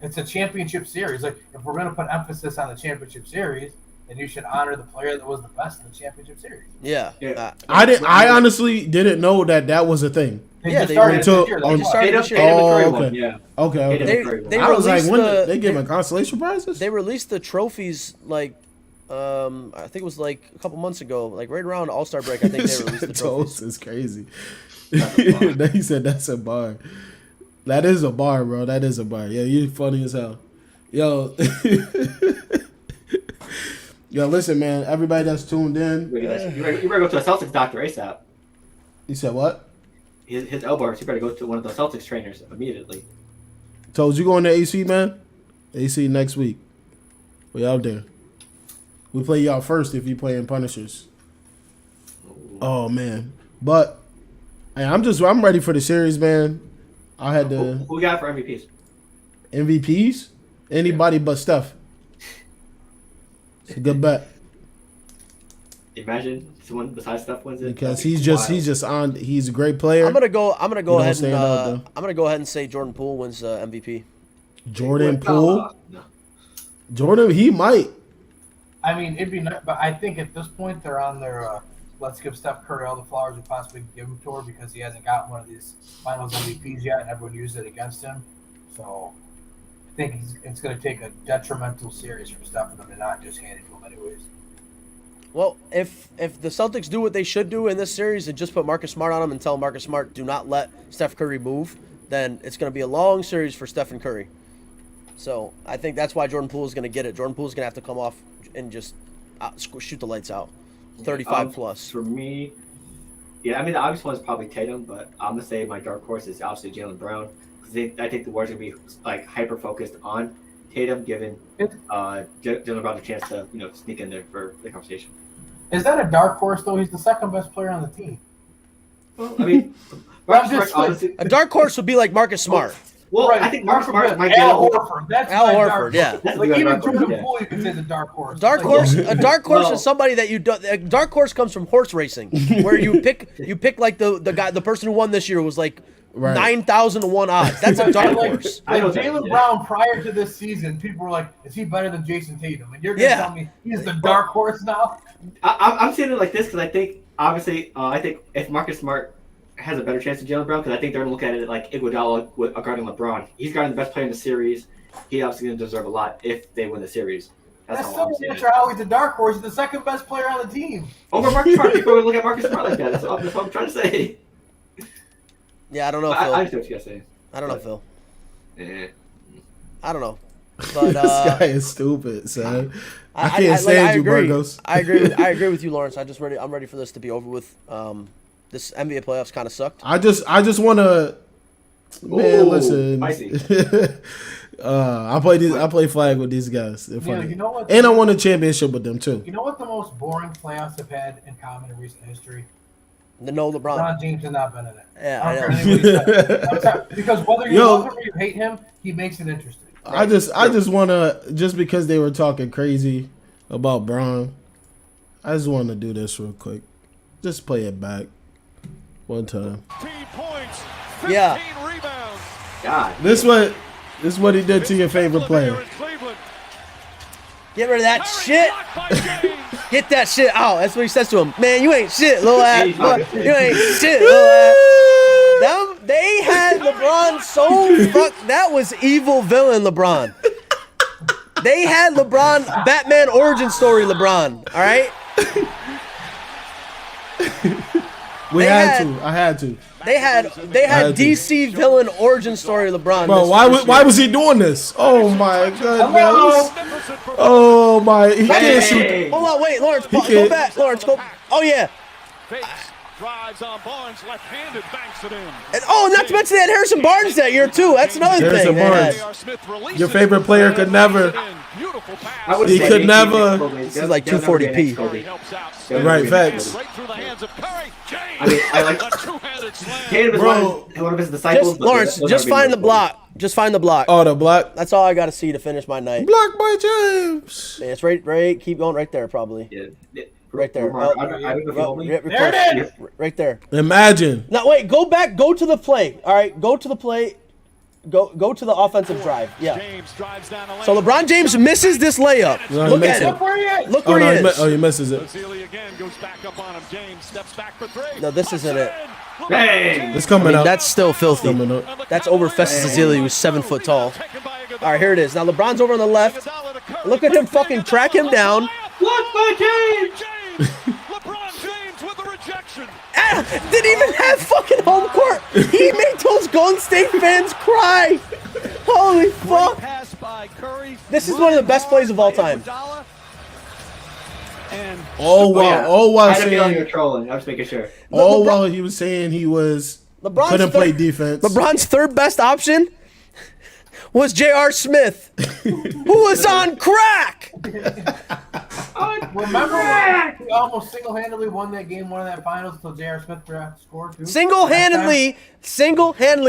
it's a championship series. Like, if we're gonna put emphasis on the championship series, then you should honor the player that was the best in the championship series. Yeah. I honestly didn't know that was a thing. They started this year. Okay. They I was like, when they give them consolation prizes? They released the trophies like. I think it was like a couple months ago, like right around All-Star break. I think they released the trophies. Is crazy. He said that's a bar. That is a bar, bro. That is a bar. Yeah, you funny as hell. Yo, listen, man. Everybody that's tuned in. You better go to a Celtics doctor ASAP. You said what? his elbow hurts, he better go to one of the Celtics trainers immediately. Told you going to AC, man? AC next week. We out there. We play y'all first if you play in Punishers. Oh man. But hey, I'm ready for the series, man. I had to Who we got for MVPs? MVPs? Anybody but Steph. It's a good bet. Imagine someone besides Steph wins it. Because he's a great player. I'm gonna go ahead and say Jordan Poole wins MVP. Jordan Poole? No. Jordan, he might. I mean, it'd be nice, but I think at this point they're on their let's give Steph Curry all the flowers we possibly can give him tour because he hasn't got one of these finals MVPs yet and everyone used it against him. So I think it's going to take a detrimental series for Steph for them to not just hand it to him anyways. Well, if the Celtics do what they should do in this series and just put Marcus Smart on him and tell Marcus Smart do not let Steph Curry move, then it's going to be a long series for Steph and Curry. So I think that's why Jordan Poole is going to get it. Jordan Poole is going to have to come off and just shoot the lights out. 35 plus. For me, yeah, I mean, the obvious one is probably Tatum, but I'm going to say my dark horse is obviously Jaylen Brown. I think the Warriors are going to be like hyper-focused on Tatum, giving Jaylen Brown a chance to sneak in there for the conversation. Is that a dark horse, though? He's the second best player on the team. Well, I mean, a dark horse would be like Marcus Smart. Well, right. I think Marcus Smart might get Al Horford. That's Al Horford, yeah. Like even Jordan Poole, you can say the dark horse. Dark horse. A dark horse is somebody that you don't. A dark horse comes from horse racing, where you pick like the person who won this year was like 9,001 odds. That's a dark horse. Like Jaylen Brown prior to this season, people were like, "Is he better than Jason Tatum?" And you're gonna tell me he's the dark horse now? I'm saying it like this because I think obviously I think if Marcus Smart has a better chance than Jaylen Brown because I think they're going to look at it like Iguodala guarding LeBron. He's guarding the best player in the series. He obviously going to deserve a lot if they win the series. That's still not sure how he's the dark horse. He's the second best player on the team. Over Marcus Smart. People would look at Marcus Smart like that. That's what I'm trying to say. Yeah, I don't know, Phil. I understand what you guys say. I don't know, Phil. Yeah. I don't know. But this guy is stupid, son. I can't stand you, Burgos. I agree with you, Lawrence. I'm ready for this to be over with. This NBA playoffs kind of sucked. I just want to, man. Listen, I play flag with these guys. They're funny. You know what? And I won a championship with them too. You know what the most boring playoffs have had in common in recent history? No LeBron. LeBron James has not been in it. Yeah, I know. Because whether you love him or you hate him, he makes it interesting. Right? I just want to, just because they were talking crazy about Braun, I just want to do this real quick. Just play it back. One time. 15 points, 15 rebounds. God. This is what he did to your favorite player. Get rid of that shit. Get that shit out. That's what he says to him. Man, you ain't shit, little ass. You ain't shit, little ass. They had LeBron so fucked. That was evil villain LeBron. They had LeBron, Batman origin story LeBron. All right? I had to. They had DC villain origin story LeBron. Bro, why was he doing this? Oh my goodness. Oh my. He can't shoot. Hold on, wait, Lawrence, go back. Lawrence, go. Oh yeah. Drives on Barnes, left-handed, banks it in. And not to mention they had Harrison Barnes that year too. That's another thing. Your favorite player could never. He could never. This is like 240p. Right, facts. I mean, I like Tatum is one of his disciples. Lawrence, just find the block. Just find the block. Oh, the block. That's all I got to see to finish my night. Block by James. Yeah, it's right. Keep going right there, probably. Yeah. Right there. There it is. Right there. Imagine. Now wait, go back. Go to the play. All right, go to the play. Go to the offensive drive. Yeah. So LeBron James misses this layup. Look at him. Look where he is. Look where he is. Oh, he misses it. No, this isn't it. Bang! It's coming up. That's still filthy. That's over Festus Ezeli, who's 7 foot tall. All right, here it is. Now LeBron's over on the left. Look at him fucking track him down. Blocked by James! LeBron James with a rejection. Didn't even have fucking home court. He made those Golden State fans cry. Holy fuck. This is one of the best plays of all time. While I had a feeling you were trolling. I was making sure. While he was saying he was couldn't play defense. LeBron's third best option was J.R. Smith, who was on crack. Remember when he almost single-handedly won that game, one of that finals until J.R. Smith scored too? Single-handedly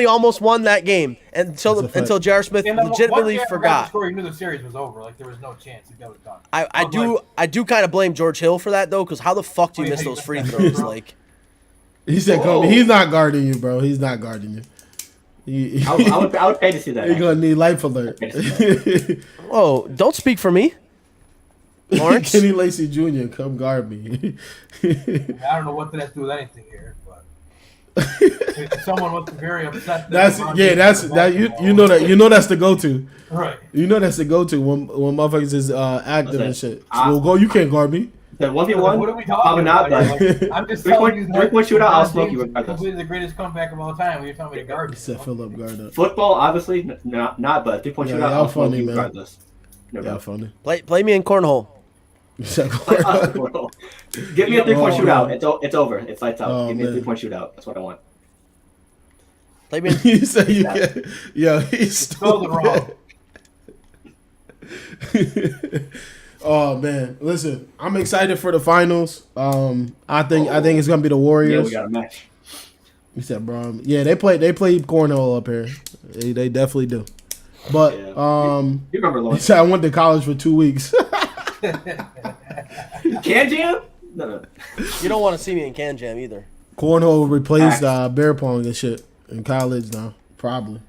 almost won that game until J.R. Smith legitimately forgot. Score, you knew the series was over. Like there was no chance he got it done. I do kind of blame George Hill for that though, because how the fuck do you miss those free throws? Like he said, he's not guarding you, bro. He's not guarding you. I would pay to see that. You're gonna need life alert. Whoa! Don't speak for me, Lawrence. Kenny Lacy Jr. Come guard me. I don't know what that has to do with anything here, but someone was very upset. You know that's the go-to. Right. You know that's the go-to when motherfuckers is active and shit. So you can't guard me. The 1v1? What are we talking about? I'm just telling you. 3-point shootout, I'll smoke you regardless. Completely the greatest comeback of all time when you're telling me to guard you. Said Philip guard up. Football, obviously, not but 3-point shootout, I'll smoke you regardless. Yeah, funny. Play me in cornhole. Give me a 3-point shootout. It's over. It's lights out. Give me a 3-point shootout. That's what I want. Play me in. You say you get. Yo, he's still wrong. Oh man, listen, I'm excited for the finals. I think it's gonna be the Warriors. Yeah, we got a match. You said, bro. Yeah, they play cornhole up here. They definitely do. But you remember Lawrence? I went to college for 2 weeks. Can Jam? No. You don't want to see me in Can Jam either. Cornhole replaced bear pong and shit in college now, probably.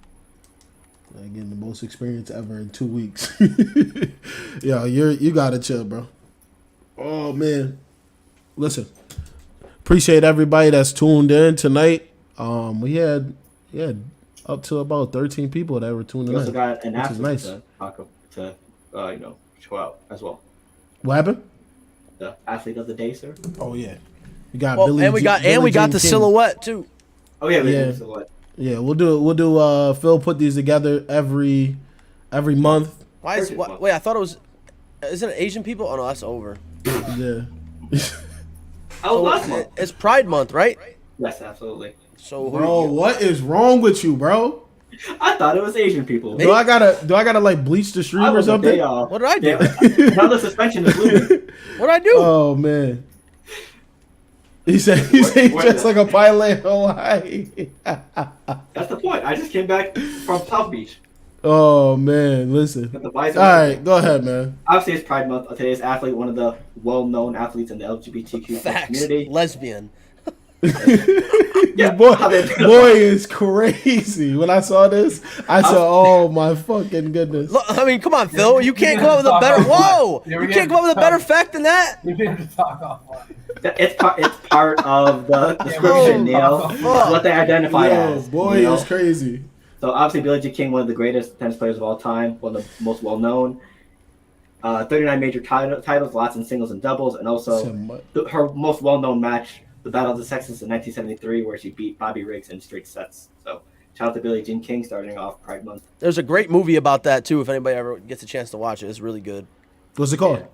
Getting the most experience ever in 2 weeks. Yo, you gotta chill, bro. Oh man, listen. Appreciate everybody that's tuned in tonight. We had up to about 13 people that were tuning in. We also got an athlete nice. to show out as well. What happened? The athlete of the day, sir. Oh yeah, we got Billy. And we got the silhouette too. Oh yeah, we got the silhouette. Yeah, we'll do. Phil put these together every month. Wait, I thought it was. Isn't it Asian people? Oh no, that's over. Yeah. Last month. It's Pride Month, right? Yes, absolutely. So, bro, what is wrong with you, bro? I thought it was Asian people. Do I gotta like bleach the stream or something? What did I do? Another suspension is looming. What did I do? Oh man. He said he's just like a pilot in Hawaii. That's the point. I just came back from South Beach. Oh man, listen. All right, go ahead, man. Obviously, it's Pride Month. Today's athlete, one of the well-known athletes in the LGBTQ community. Lesbian. Yeah, boy is crazy. When I saw this, I said, "Oh my fucking goodness!" Look, I mean, come on, Phil. You can't come up with a better. Whoa! You can't come up with a better fact than that. We need to talk offline. It's part of the description, Neil. What they identify as. Boy is crazy. So obviously, Billie Jean King, one of the greatest tennis players of all time, one of the most well-known. 39 major titles, lots in singles and doubles, and also her most well-known match, the Battle of the Sexes in 1973, where she beat Bobby Riggs in straight sets. So shout out to Billie Jean King starting off Pride Month. There's a great movie about that too. If anybody ever gets a chance to watch it, it's really good. What's it called?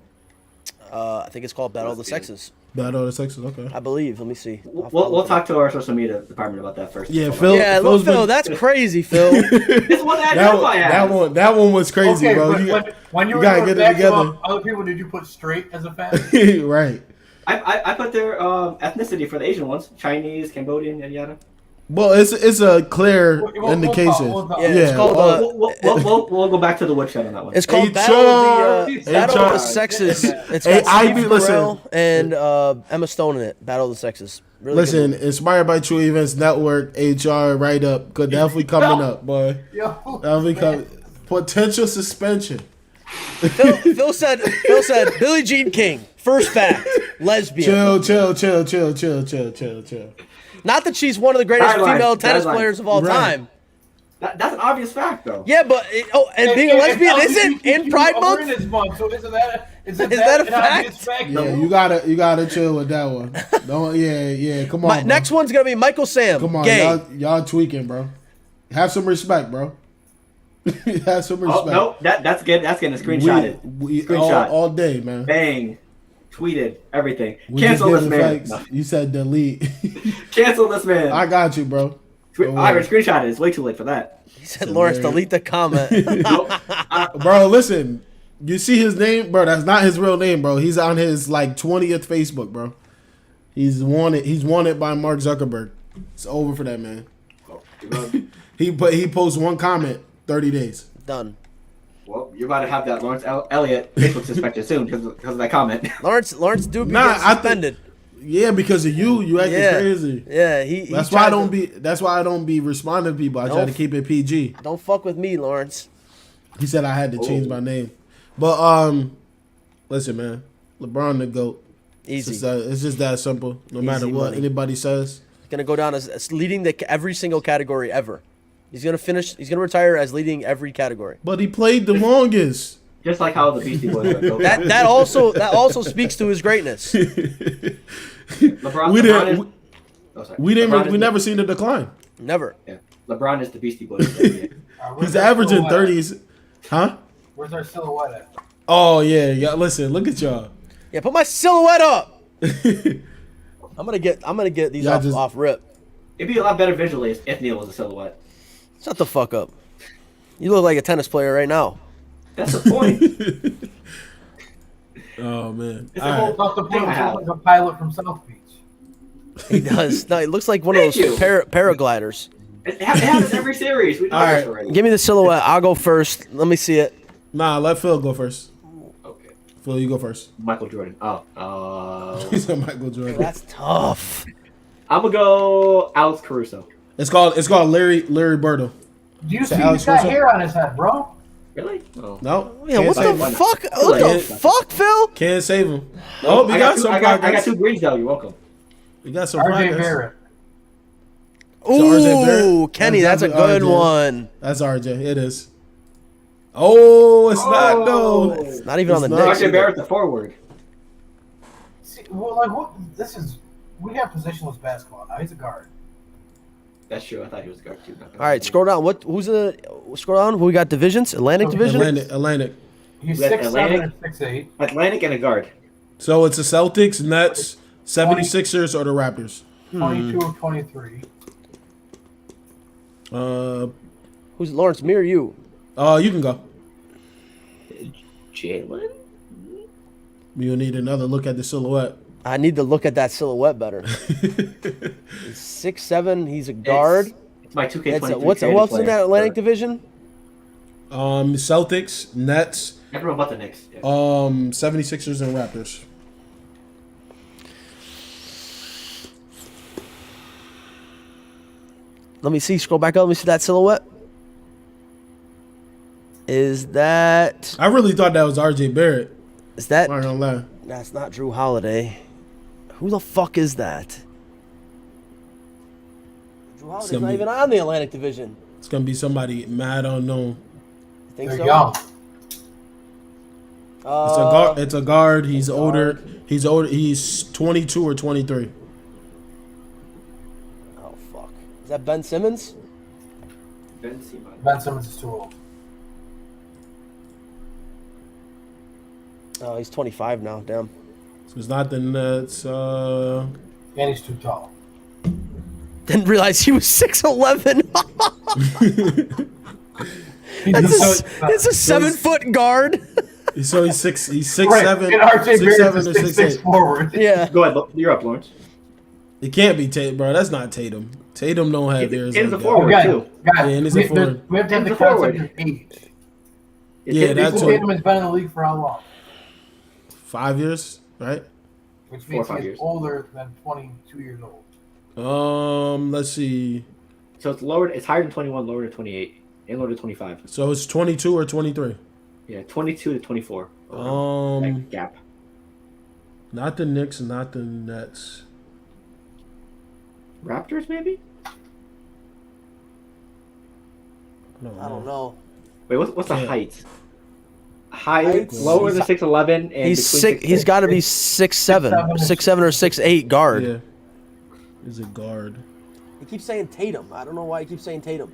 I think it's called Battle of the Sexes. Battle of the Sexes, okay. I believe. Let me see. We'll talk to our social media department about that first. Yeah, Phil. Yeah, look, Phil, that's crazy, Phil. This one that one was crazy, okay, bro. When you gotta get it together. Other people, did you put straight as a fact? Right. I put their ethnicity for the Asian ones: Chinese, Cambodian, and yada. Well, it's a clear indication. It's called. We'll go back to the woodshed on that one. It's called Battle of the Sexes. It's got Steve Carell and Emma Stone in it. Battle of the Sexes. Really inspired by True Events Network, HR write up could definitely coming up, boy. Definitely coming. Potential suspension. Phil said Billie Jean King. First fact, lesbian. Chill. Not that she's one of the greatest female tennis players of all time. That's an obvious fact, though. Yeah, but being a lesbian isn't in Pride Month. So isn't that a fact? Yeah, you gotta chill with that one. Don't. Come on. Next one's gonna be Michael Sam. Come on, gay. y'all tweaking, bro. Have some respect, bro. Have some respect. Oh no, that's getting screenshotted. Screenshot all day, man. Bang. Tweeted everything. Cancel this man. You said delete. Cancel this man. I got you, bro. I already screenshot it. It's way too late for that. He said, Lawrence, delete the comment. Bro, listen. You see his name, bro? That's not his real name, bro. He's on his 20th Facebook, bro. He's wanted by Mark Zuckerberg. It's over for that man. He posts one comment, 30 days. Done. Well, you're about to have that Lawrence Elliott Facebook suspended soon because of that comment. Lawrence do get suspended. Yeah, because of you acting crazy. Yeah, That's why I don't be responding to people. I try to keep it PG. Don't fuck with me, Lawrence. He said I had to change my name. But listen, man, LeBron the GOAT. Easy. It's just that simple. No matter what anybody says. He's gonna go down as leading every single category ever. He's gonna retire as leading every category. But he played the longest. Just like how the Beastie Boys are. That also speaks to his greatness. We never seen a decline. Never. Yeah. LeBron is the Beastie Boys. He's averaging 30s. Huh? Where's our silhouette at? Oh yeah. Listen, look at y'all. Yeah, put my silhouette up. I'm gonna get these off rip. It'd be a lot better visually if Neil was a silhouette. Shut the fuck up. You look like a tennis player right now. That's the point. Oh man. It's a whole the point like a pilot from South Beach. He does. No, he looks like one of those paragliders. It happens every series. We know this already. Give me the silhouette. I'll go first. Let me see it. Nah, let Phil go first. Okay. Phil, you go first. Michael Jordan. Oh. He said Michael Jordan. That's tough. I'm gonna go Alex Caruso. It's called Larry Birdo. Do you see he's got hair on his head, bro? Really? Oh. No. Yeah, what the fuck? What the fuck, Phil? Can't save him. Oh, we got some progress. I got 2 greens though. You're welcome. We got some RJ progress. Barrett. Ooh, Kenny, that's a good one. That's RJ. It is. Oh, it's not though. It's not even on the Knicks. RJ Barrett, the forward. See, well, we have positionless basketball now. He's a guard. That's true. I thought he was a guard too. All right, scroll down. Scroll down. Who we got divisions? Atlantic division. Atlantic. He's 6'7" and 6'8". Atlantic and a guard. So it's the Celtics, Nets, 76ers, or the Raptors. 22 or 23. Who's Lawrence? Me or you? You can go. Jalen. You'll need another look at the silhouette. I need to look at that silhouette better. He's 6'7". He's a guard. It's my 2K23. Who else in that Atlantic division? Celtics, Nets. Everyone but the Knicks. Yeah. 76ers and Raptors. Let me see. Scroll back up. Let me see that silhouette. Is that? I really thought that was RJ Barrett. Is that? I'm not gonna lie. That's not Drew Holiday. Who the fuck is that? Drew Holiday's not even on the Atlantic division. It's gonna be somebody mad unknown. You think They're so? young. It's a guard. He's older. He's older. He's 22 or 23. Oh fuck! Is that Ben Simmons? Ben Simmons. Ben Simmons is too old. Oh, he's 25 now. Damn. So it's not the Nets. And he's too tall. Didn't realize he was 6'11". It's a 7-foot guard. So he's 6'7". He's 6'7" Right. 6'7" or 6'8" 6'8". forward. Yeah. Go ahead. You're up, Lawrence. It can't be Tatum, bro. That's not Tatum. Tatum don't have ears. He's like a that. forward too. Guys, Yeah, and he's a forward. we have to have the He's a forward. concept of age. Yeah, that's Tatum has been in the league for how long? 5 years, right? Which 4 or means 5 he's years. older than 22 years old. Let's see. So it's lower. It's higher than 21, lower than 28, and lower than 25. So it's 22 or 23. Yeah, 22 to 24. That gap. Not the Knicks, not the Nets. Raptors, maybe. I don't know. Wait, what's the height? Height Height? lower than 6'11", and He's between 6. He's got to be 6'7", 6'7" or 6'8" guard. Yeah. He's a guard. He keeps saying Tatum. I don't know why he keeps saying Tatum.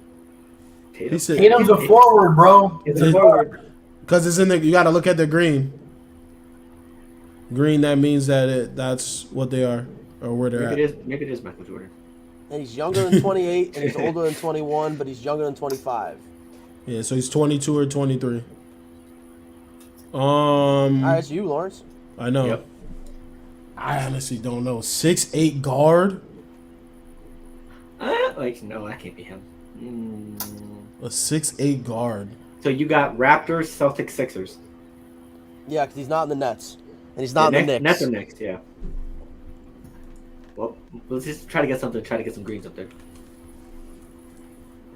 He said, Tatum's a forward, bro. It's a forward. because it's in the. You got to look at the green. Green. That means that that's what they are or where they're Maybe at. it is Michael Jordan. And he's younger than 28, and he's older than 21, but he's younger than 25. Yeah, so he's 22 or 23. All right, it's you, Lawrence. I know. Yep. I honestly don't know. 6'8" guard? No, that can't be him. A 6'8" guard. So you got Raptors, Celtics, Sixers. Yeah, because he's not in the Nets. And he's not in the Knicks. Nets are next, yeah. Well, let's just try to get some greens up there.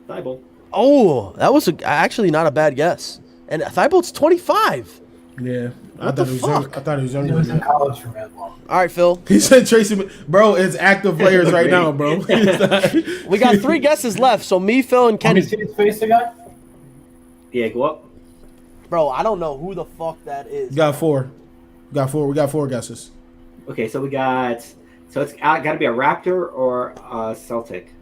Thibault. Oh, that was actually not a bad guess. And Thibault's 25. Yeah. What the fuck? I thought he was He younger. was than in that. college for as well. All right, Phil. He said Tracy. Bro, it's active players right now, bro. We got 3 guesses left, so me, Phil, and Can you Kenny. see his face again? Yeah, go up. Bro, I don't know who the fuck that is. We got 4. We got 4 guesses. Okay, so it's got to be a Raptor or a Celtic,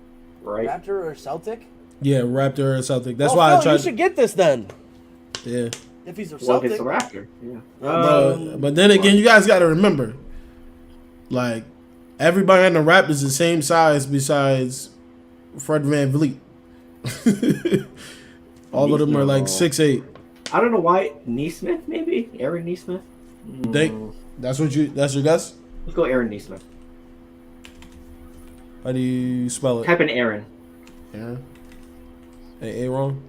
right? Raptor or Celtic? Yeah, Raptor or Celtic. That's Well, why Phil, I tried. you should get this then. Yeah. If he's a Well, if Celtic. it's a Raptor, yeah. But then again, you guys got to remember, like, everybody in the Raptors is the same size besides Fred VanVleet. All of them are like 6'8". I don't know why. Neesmith, maybe? Aaron Neesmith? That's your guess? Let's go Aaron Neesmith. How do you spell it? Type in Aaron. Aaron? Aaron?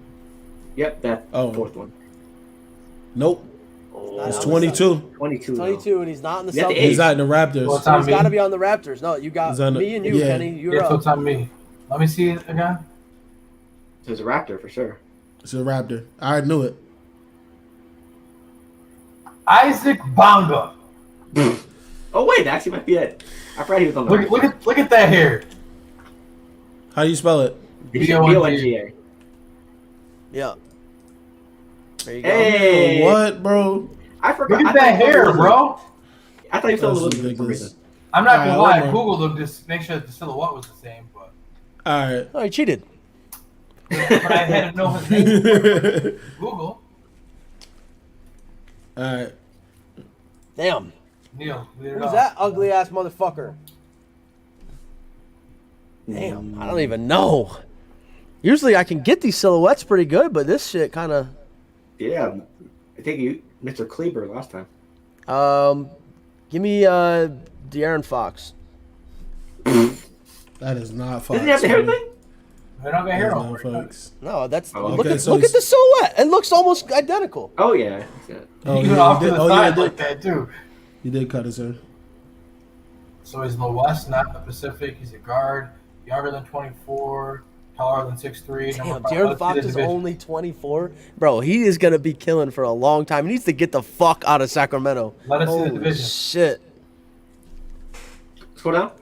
Yep, that fourth one. Nope. Oh, It's 22. 22. 22, and he's not in the You have to Celtics. age. He's not in the Raptors. Well, it's So on he's me. got to be on the Raptors. No, you got He's on the- me and you, yeah. Kenny. You're Yeah, so up. it's on me. Let me see it again. So it's a Raptor for sure. It's a Raptor. I knew it. Isaac Bonga. Oh, wait, that actually might be it. I forgot he was on the Look at that hair. How do you spell it? B-O-N-G-A. Yeah. There you go. Hey! What, bro? I forgot. Look at that hair, bro. I thought you saw the That's Lizard for some ridiculous. reason. I'm not gonna Alright, lie. one more. Googled him just make sure that the silhouette was the same, but All right. Oh, he cheated. I had to know his name. Google. All right. Damn. Neil. Who's that ugly ass motherfucker? Damn, I don't even know. Usually I can get these silhouettes pretty good, but this shit kind of. Yeah, I think you, Mr. Kleber, last time. Give me De'Aaron Fox. That is not Fox. Doesn't he have the hair thing? They don't got hair That's on. not Fox. No, that's Oh, look okay, at so look at the silhouette. It looks almost identical. Oh, yeah. Oh, He yeah, went off he to did- the oh, yeah, side he like did. that too. He did cut his hair. So he's in the West, not in the Pacific. He's a guard, younger than 24, taller than 6'3". Damn, De'Aaron Fox is only 24. Bro, he is gonna be killing for a long time. He needs to get the fuck out of Sacramento. Let us see the Holy division. shit. Let's go down.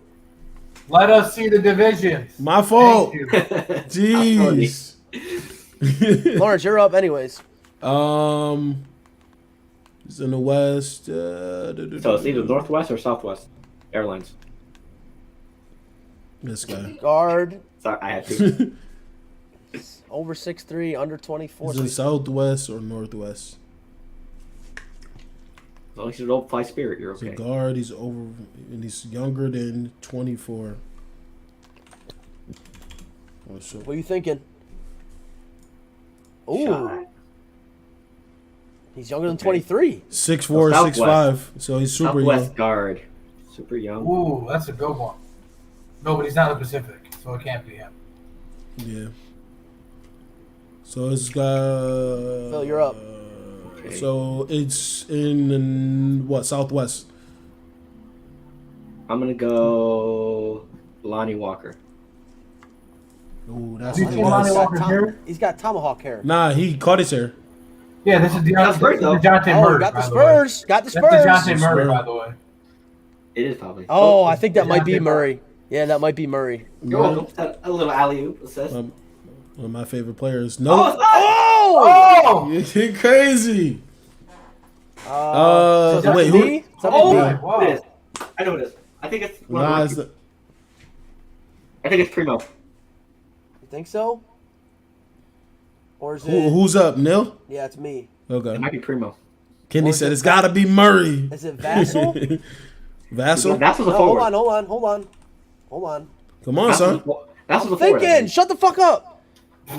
Let us see the divisions. My fault. Thank you. Jeez. Lawrence, you're up anyways. It's in the West. So it's either Northwest or Southwest Airlines. This guy. Guard, Sorry, I had to. over 6'3", under 24. Is it Southwest or Northwest? As long as you don't fly Spirit, you're He's a okay. guard. He's over, and he's younger than 24. Oh, shit. What are you thinking? Ooh, Shot. he's younger than Okay. 23. 6'4", Southwest. 6'5", so he's super Southwest young. guard. Super young. Ooh, that's a good one. No, but he's not in the Pacific, so it can't be him. Yeah. So it's got. Phil, you're up. So it's in what, Southwest? I'm going to go Lonnie Walker. Ooh, that's Do a you good think Lonnie guess. Walker's hair? He's got tomahawk hair. Nah, he cut his hair. Yeah, this is That's Spurs, though. DeJounte Oh, Murray. got the by way. Spurs. Got the That's Spurs. DeJounte Murray, Spurs. by the way. It is probably. Oh, I think that might be DeJounte Murray. Murray. Yeah, that might be Murray. You're welcome. A little alley-oop assist. One of my favorite players. Oh, No, it's not! Oh! you're crazy. So is that wait, me? who? Is that Oh, me? Wow. it is. I know it is. I think it's one of Nah, the it's rookies. the, I think it's Primo. You think so? Or is it? who's up, Nil? Yeah, it's me. It Okay. might be Primo. Kenny Or is said it it's got to be Murray. Is it Vassal? Vassal? That's what's a No, hold forward. on. Hold on. Come on, son. That's I'm what thinking. Shut the fuck up.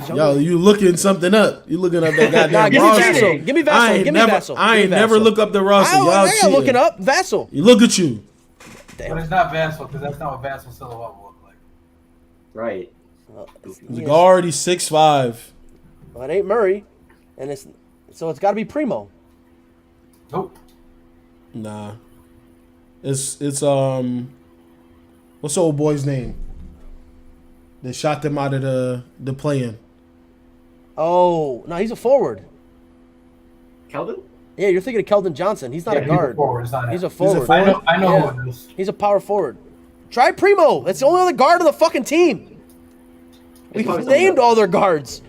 Yo, you looking something up. You looking up that goddamn Nah, give me roster. Vassell. Give me Vassell. Give me Vassell. I ain't never look up the roster. Y'all I ain't cheating. looking up Vassell. You look at you. But it's not Vassell because that's not what Vassell silhouette will look like. Right. The guard, he's 6'5". Well, it ain't Murray, and it's got to be Primo. Nope. Nah. It's what's the old boy's name? They shot them out of the play-in. Oh, no, he's a forward. Keldon? Yeah, you're thinking of Keldon Johnson. He's not a guard. He's a forward. I know who it is. He's a power forward. Try Primo. That's the only other guard on the fucking team. We've named all their guards.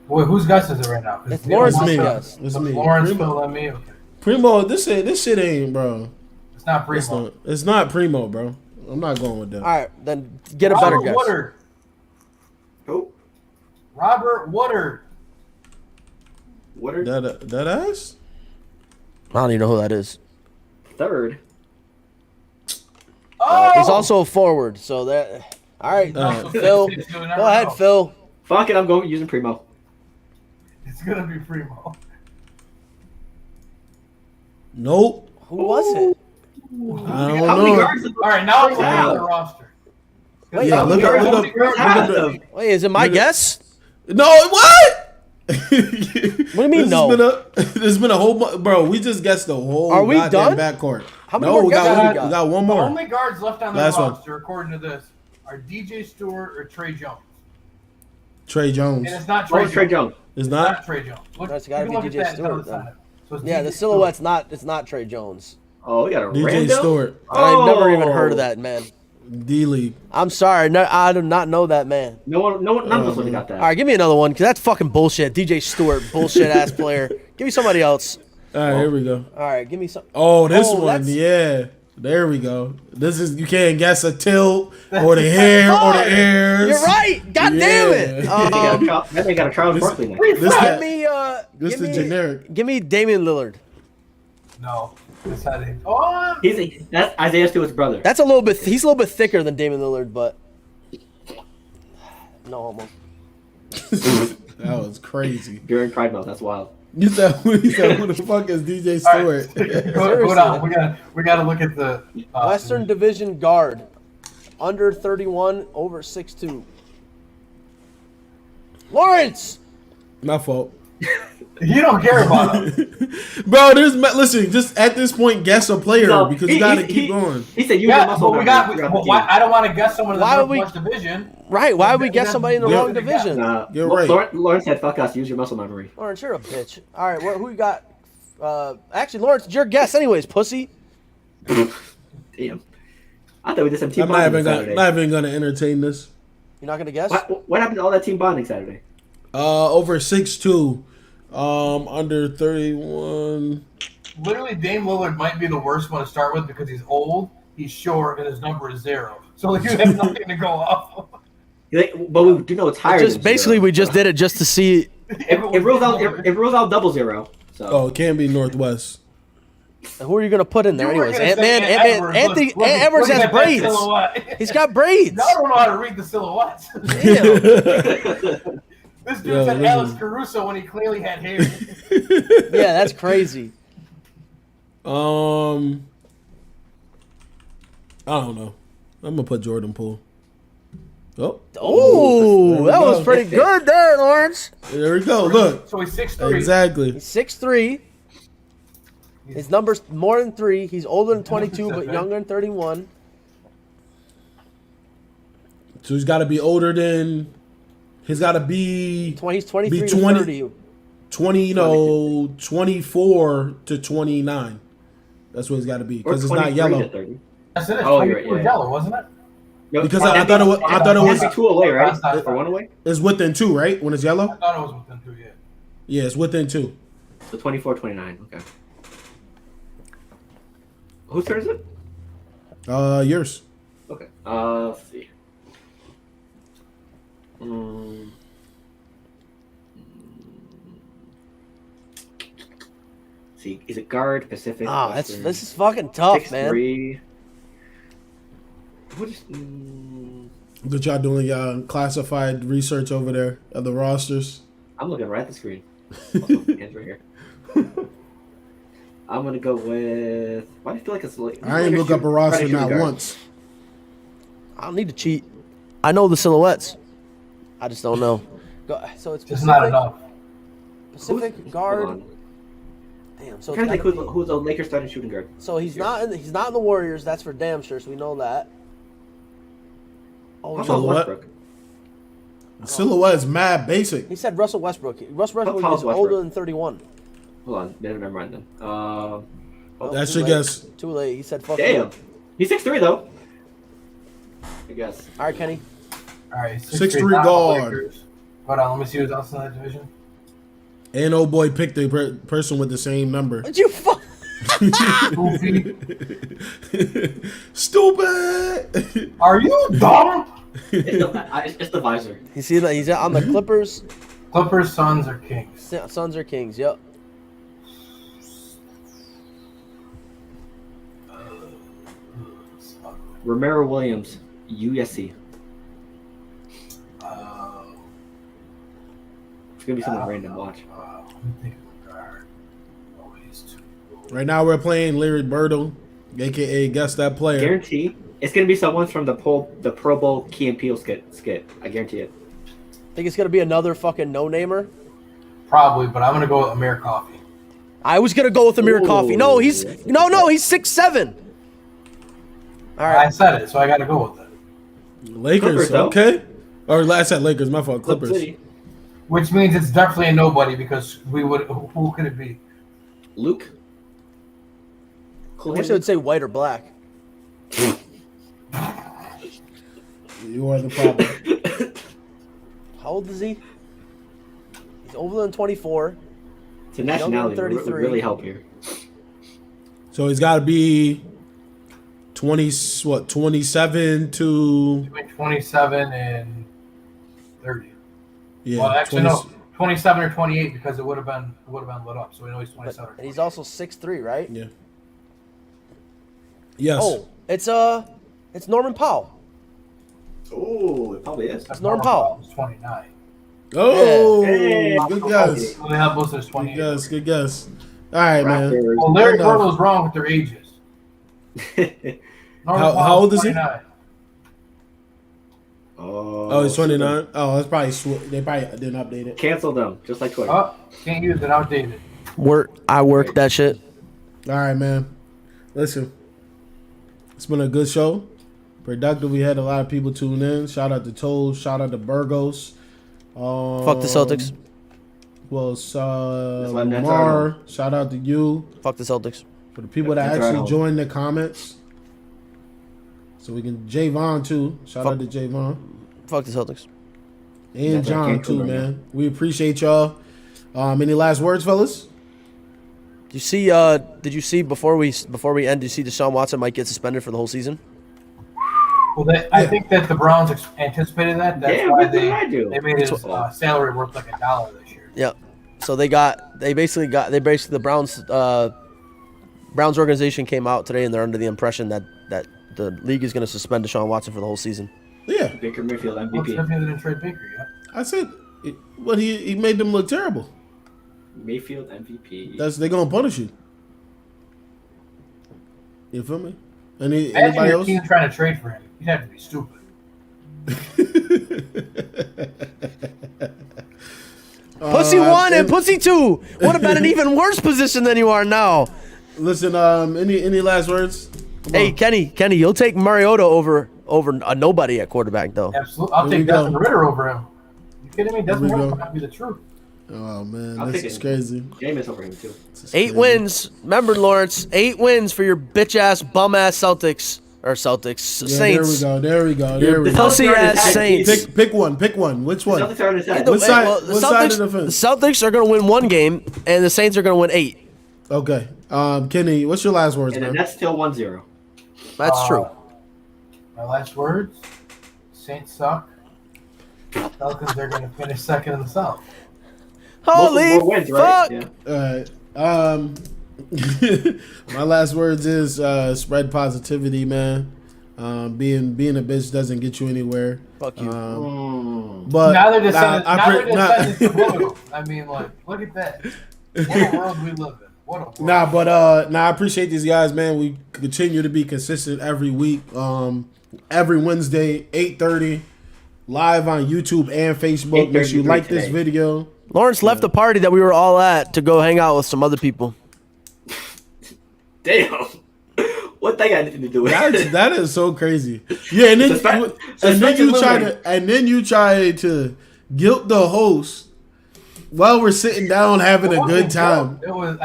Wait, whose guess is it right now? It's Lawrence's guess. It's me. Lawrence Phil and me. Okay. Primo, this shit ain't, bro. It's not Primo. It's not Primo, bro. I'm not going with that. All right, then get a better guess. Woodard. Who? Robert Woodard. Woodard? That ass? I don't even know who that is. Third. Oh! He's also a forward, so that. All right, Phil. Go ahead, Phil. Fuck it, I'm going using Primo. It's gonna be Primo. Nope. Who was it? I don't How many know. guards? All right, now it's on the roster. Wait, Yeah, look up. Wait, is it my guess? No, what? What do you mean no? There's been a whole bro. We just guessed the whole Are we goddamn done? backcourt. How many No, more we guesses got, we got? we got one The more. only guards left on the Last one. roster, according to this, are DJ Stewart or Trey Jones. Trey Jones. And it's not Oh, it's Trey Jones. It's It's not. not Trey Jones. Look, That's gotta you be can look DJ at that Stewart, and tell then. us so it's Yeah, DJ the silhouette's Stewart. it's not Trey Jones. Oh, we got a DJ random? Stewart. And I've never even heard of that man. D-League. I'm sorry, no, I do not know that man. None of us would have got that. All right, give me another one because that's fucking bullshit. DJ Stewart, bullshit ass player. Give me somebody else. All right, here we go. All right, give me some. Oh, this one. that's- Yeah. There we go. This is, you can't guess a tilt or the hair or the airs. You're right. God damn it. That they got a Charles Barkley next. This Give me this give is me, generic. Give me Damian Lillard. No. That's how they. Oh! That's Isaiah Stewart's brother. That's a little bit. He's a little bit thicker than Damian Lillard, but no homo. That was crazy. During Pride Month, that's wild. You said who the fuck is DJ Stewart? Hold on. We gotta look at the Western Division guard, under 31, over 6'2". Lawrence. My fault. You don't care about him. Bro, listen, just at this point, guess a player because you gotta keep going. He said you Yeah, but I don't want to guess someone in the Northwest Division. Right? Why would we guess somebody in the wrong division? You're right. Lawrence said, "Fuck us. Use your muscle memory." Lawrence, you're a bitch. All right, who you got? Actually, Lawrence, it's your guess, anyways, pussy. Damn. I thought we did some team I'm bonding Saturday. not even gonna entertain this. You're not gonna guess? What happened to all that team bonding Saturday? Over 6'2", under 31. Literally, Dame Lillard might be the worst one to start with because he's old, he's short, and his number is 0. So you have nothing to go off of. But we do know it's higher. Just than basically, 0. we just did it just to see. It rules out double 0. So. Oh, it can't be Northwest. Who are you gonna put in there, You were anyways? gonna say Anthony Edwards look has at that braids. silhouette. He's got braids. Y'all don't know how to read the silhouettes. Damn. This dude said Alex Caruso when he clearly had hair. Yeah, that's crazy. I don't know. I'm gonna put Jordan Poole. Oh, that was pretty good there, Lawrence. There we go. Look. So he's 6'3". Exactly. He's 6'3". His number's more than 3. He's older than 22, but younger than 31. So he's got to be older than. He's got to be. He's 23 be to 30. 24 to 29. That's what he's got to be because it's not yellow. That's it. Oh, you're right. Yeah. Yellow, wasn't it? Because I thought it was 2 away, right? For 1 away. It's within 2, right? When it's yellow. I thought it was within 2. Yeah. Yeah, it's within 2. So 24, 29. Okay. Whose turn is it? Yours. Okay. Let's see. See, is it guard Pacific? This is fucking tough, 6'3". That y'all doing y'all classified research over there of the rosters? I'm looking right at the screen. Hands right here. I'm gonna go with. Why do you feel like it's like? I ain't look up a roster not once. I don't need to cheat. I know the silhouettes. I just don't know. So it's just not enough. Pacific guard. Damn. So I'm trying to think who's the Lakers starting shooting guard. So he's not in the Warriors. That's for damn sure. So we know that. Oh, Westbrook. Silhouette is mad basic. He said Russell Westbrook. Russell Westbrook is older than 31. Hold on, never mind then. That's your guess. Too late. He said fuck. Damn. He's 6'3" though. I guess. All right, Kenny. All right, 6'3" guard. Hold on, let me see who's else in that division. And old boy picked a person with the same number. Did you fuck? Stupid. Are you dumb? It's the visor. You see that he's on the Clippers. Clippers, Suns, or Kings? Suns or Kings. Yep. Romero Williams, USC. It's gonna be something random. Watch. Right now we're playing Larry Birdo, aka Guess That Player. Guarantee it's gonna be someone from the Pro Bowl Key and Peele skit. I guarantee it. Think it's gonna be another fucking no-namer? Probably, but I'm gonna go with Amir Coffey. I was gonna go with Amir Coffey. No, he's 6'7". All right. I said it, so I gotta go with it. Lakers, Clippers, okay. Or last said Lakers, my fault. Clippers. Which means it's definitely a nobody because we would. Who could it be? Luke. I wish I would say white or black. You are the problem. How old is he? He's older than 24. It's a nationality. Would really help here. So he's got to be 27 to... Between 27 and 30. Yeah, well, actually, no. 27 or 28 because it would have been lit up. So we know he's 27. And he's also 6'3", right? Yeah. Yes. Oh, it's Norman Powell. Oh, it probably is. It's Norman Powell. He's 29. Oh, hey. Good guess. We have both as 28. Good guess. All right, man. Well, Larry Bird's wrong with their ages. How old is he? Oh, he's 29. Oh, that's probably they probably didn't update it. Cancel them, just like Twitter. Oh, can't use it. Outdated. I worked that shit. All right, man. Listen, it's been a good show. Productive. We had a lot of people tune in. Shout out to Toll. Shout out to Burgos. Fuck the Celtics. Well, Lamar. Shout out to you. Fuck the Celtics. For the people that actually joined the comments. So we can Javon too. Shout out to Javon. Fuck the Celtics. And John too, man. We appreciate y'all. Any last words, fellas? Did you see before we end? Did you see Deshaun Watson might get suspended for the whole season? Well, I think that the Browns anticipated that. That's why they made his salary worth like $1 this year. Yeah. So the Browns organization came out today and they're under the impression that the league is going to suspend Deshaun Watson for the whole season. Yeah. Baker Mayfield MVP. Well, Stephanie didn't trade Baker yet. I said, but he made them look terrible. Mayfield MVP. They're gonna punish you. You feel me? Imagine Anybody your else? team trying to trade for him. You'd have to be stupid. Pussy 1 and Pussy 2 would have been an even worse position than you are now. Listen, any last words? Hey, Kenny, you'll take Mariota over a nobody at quarterback though. Absolutely, I'll take Desmond Ritter over him. You kidding me? Desmond Ritter might be the truth. Oh man, this is crazy. Jameis over him too. 8 wins. Remember, Lawrence, 8 wins for your bitch ass, bum ass Celtics or Saints. There we go. Pussy ass Saints. Pick one. Which one? Celtics are on his side. What side of the fence? The Celtics are going to win 1 game, and the Saints are going to win 8. Okay. Kenny, what's your last words, and man? And that's still 1-0. That's true. My last words: Saints suck. Falcons are going to finish second in the South. Holy wins, fuck! Right? Yeah. All right. My last words is spread positivity, man. Being a bitch doesn't get you anywhere. Fuck you. But now they're just sending subliminal. I mean, like, look at that. What a world we live in. What a world. I appreciate these guys, man. We continue to be consistent every week. Every Wednesday, 8:30, live on YouTube and Facebook. Make sure you like this video. Lawrence left the party that we were all at to go hang out with some other people. Damn. What that got anything to do with it? That is so crazy. Yeah, and then you try to guilt the host while we're sitting down having a good time. It was.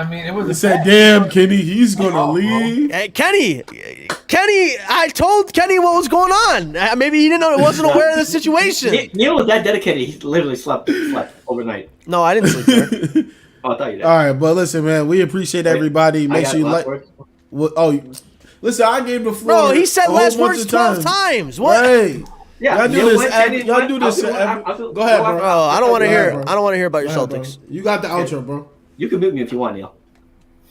It said, "Damn, Kenny, he's gonna leave." Hey, Kenny, I told Kenny what was going on. Maybe he didn't know. Wasn't aware of the situation. Neil was that dedicated. He literally slept overnight. No, I didn't sleep there. Oh, I thought you did. All right, but listen, man, we appreciate everybody. Make sure you like. Listen, I gave the floor. Bro, he said last words 12 times. What? Hey. Yeah, y'all do this. Go ahead, bro. Oh, I don't want to hear. I don't want to hear about your Celtics. Bro. You got the outro, bro. You can mute me if you want, Neil.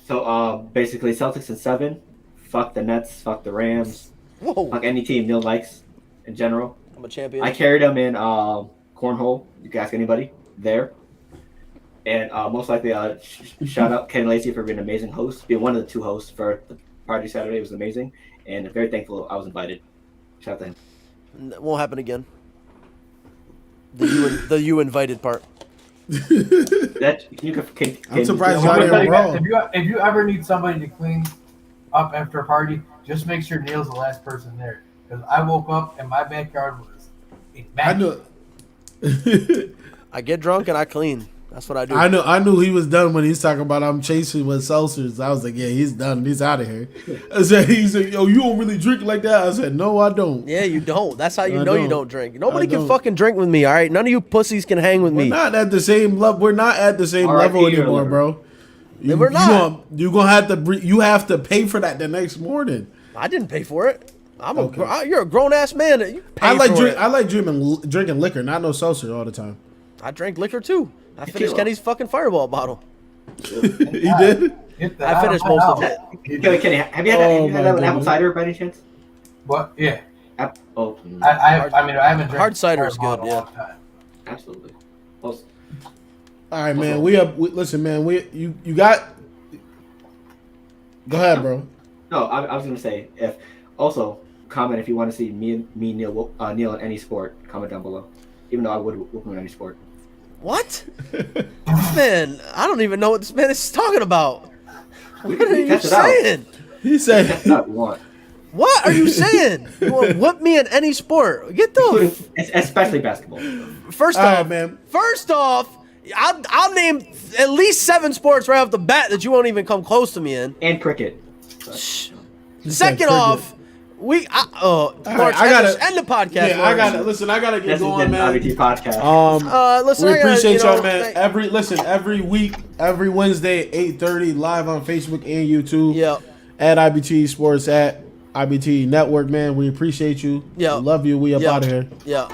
So, basically, Celtics in 7. Fuck the Nets. Fuck the Rams. Whoa. Fuck any team Neil likes in general. I'm a champion. I carried them in cornhole. You can ask anybody there. And most likely, shout out Ken Lacey for being an amazing host. Being one of the 2 hosts for the party Saturday was amazing, and very thankful I was invited. Shout out to him. It won't happen again. The you invited part. I'm surprised y'all didn't roll. If you ever need somebody to clean up after a party, just make sure Neil's the last person there. Because I woke up and my backyard was immaculate. I get drunk and I clean. That's what I do. I knew he was done when he's talking about I'm chasing with seltzers. I was like, yeah, he's done. He's out of here. He said, yo, you don't really drink like that? I said, no, I don't. Yeah, you don't. That's how you know you don't drink. Nobody can fucking drink with me, all right? None of you pussies can hang with me. We're not at the same level. We're not at the same level anymore, bro. We're not. You're gonna have to. You have to pay for that the next morning. I didn't pay for it. You're a grown ass man. You pay I like for drinking liquor, not no seltzer all the time. I drank liquor too. I finished Kenny's fucking Fireball bottle. He did? I finished most of it. Kenny, have you had an apple cider by any chance? What? Yeah. I haven't drank hard cider is good. Yeah. Absolutely. All right, man. Listen, man. You got. Go ahead, bro. No, I was gonna say also comment if you want to see me Neil in any sport. Comment down below. Even though I would whoop him in any sport. What? Man, I don't even know what this man is talking about. What are you saying? He said, what are you saying? You want to whip me in any sport? Get the especially basketball. First off, I'll name at least 7 sports right off the bat that you won't even come close to me in. And cricket. Second off, I gotta end the podcast. Yeah, I gotta get going, man. IBTE podcast. Listen, we appreciate y'all, man. Every week, every Wednesday, 8:30, live on Facebook and YouTube. Yeah. At IBTE Sports, at IBTE Network, man. We appreciate you. Yeah. Love you. We up out of here. Yeah.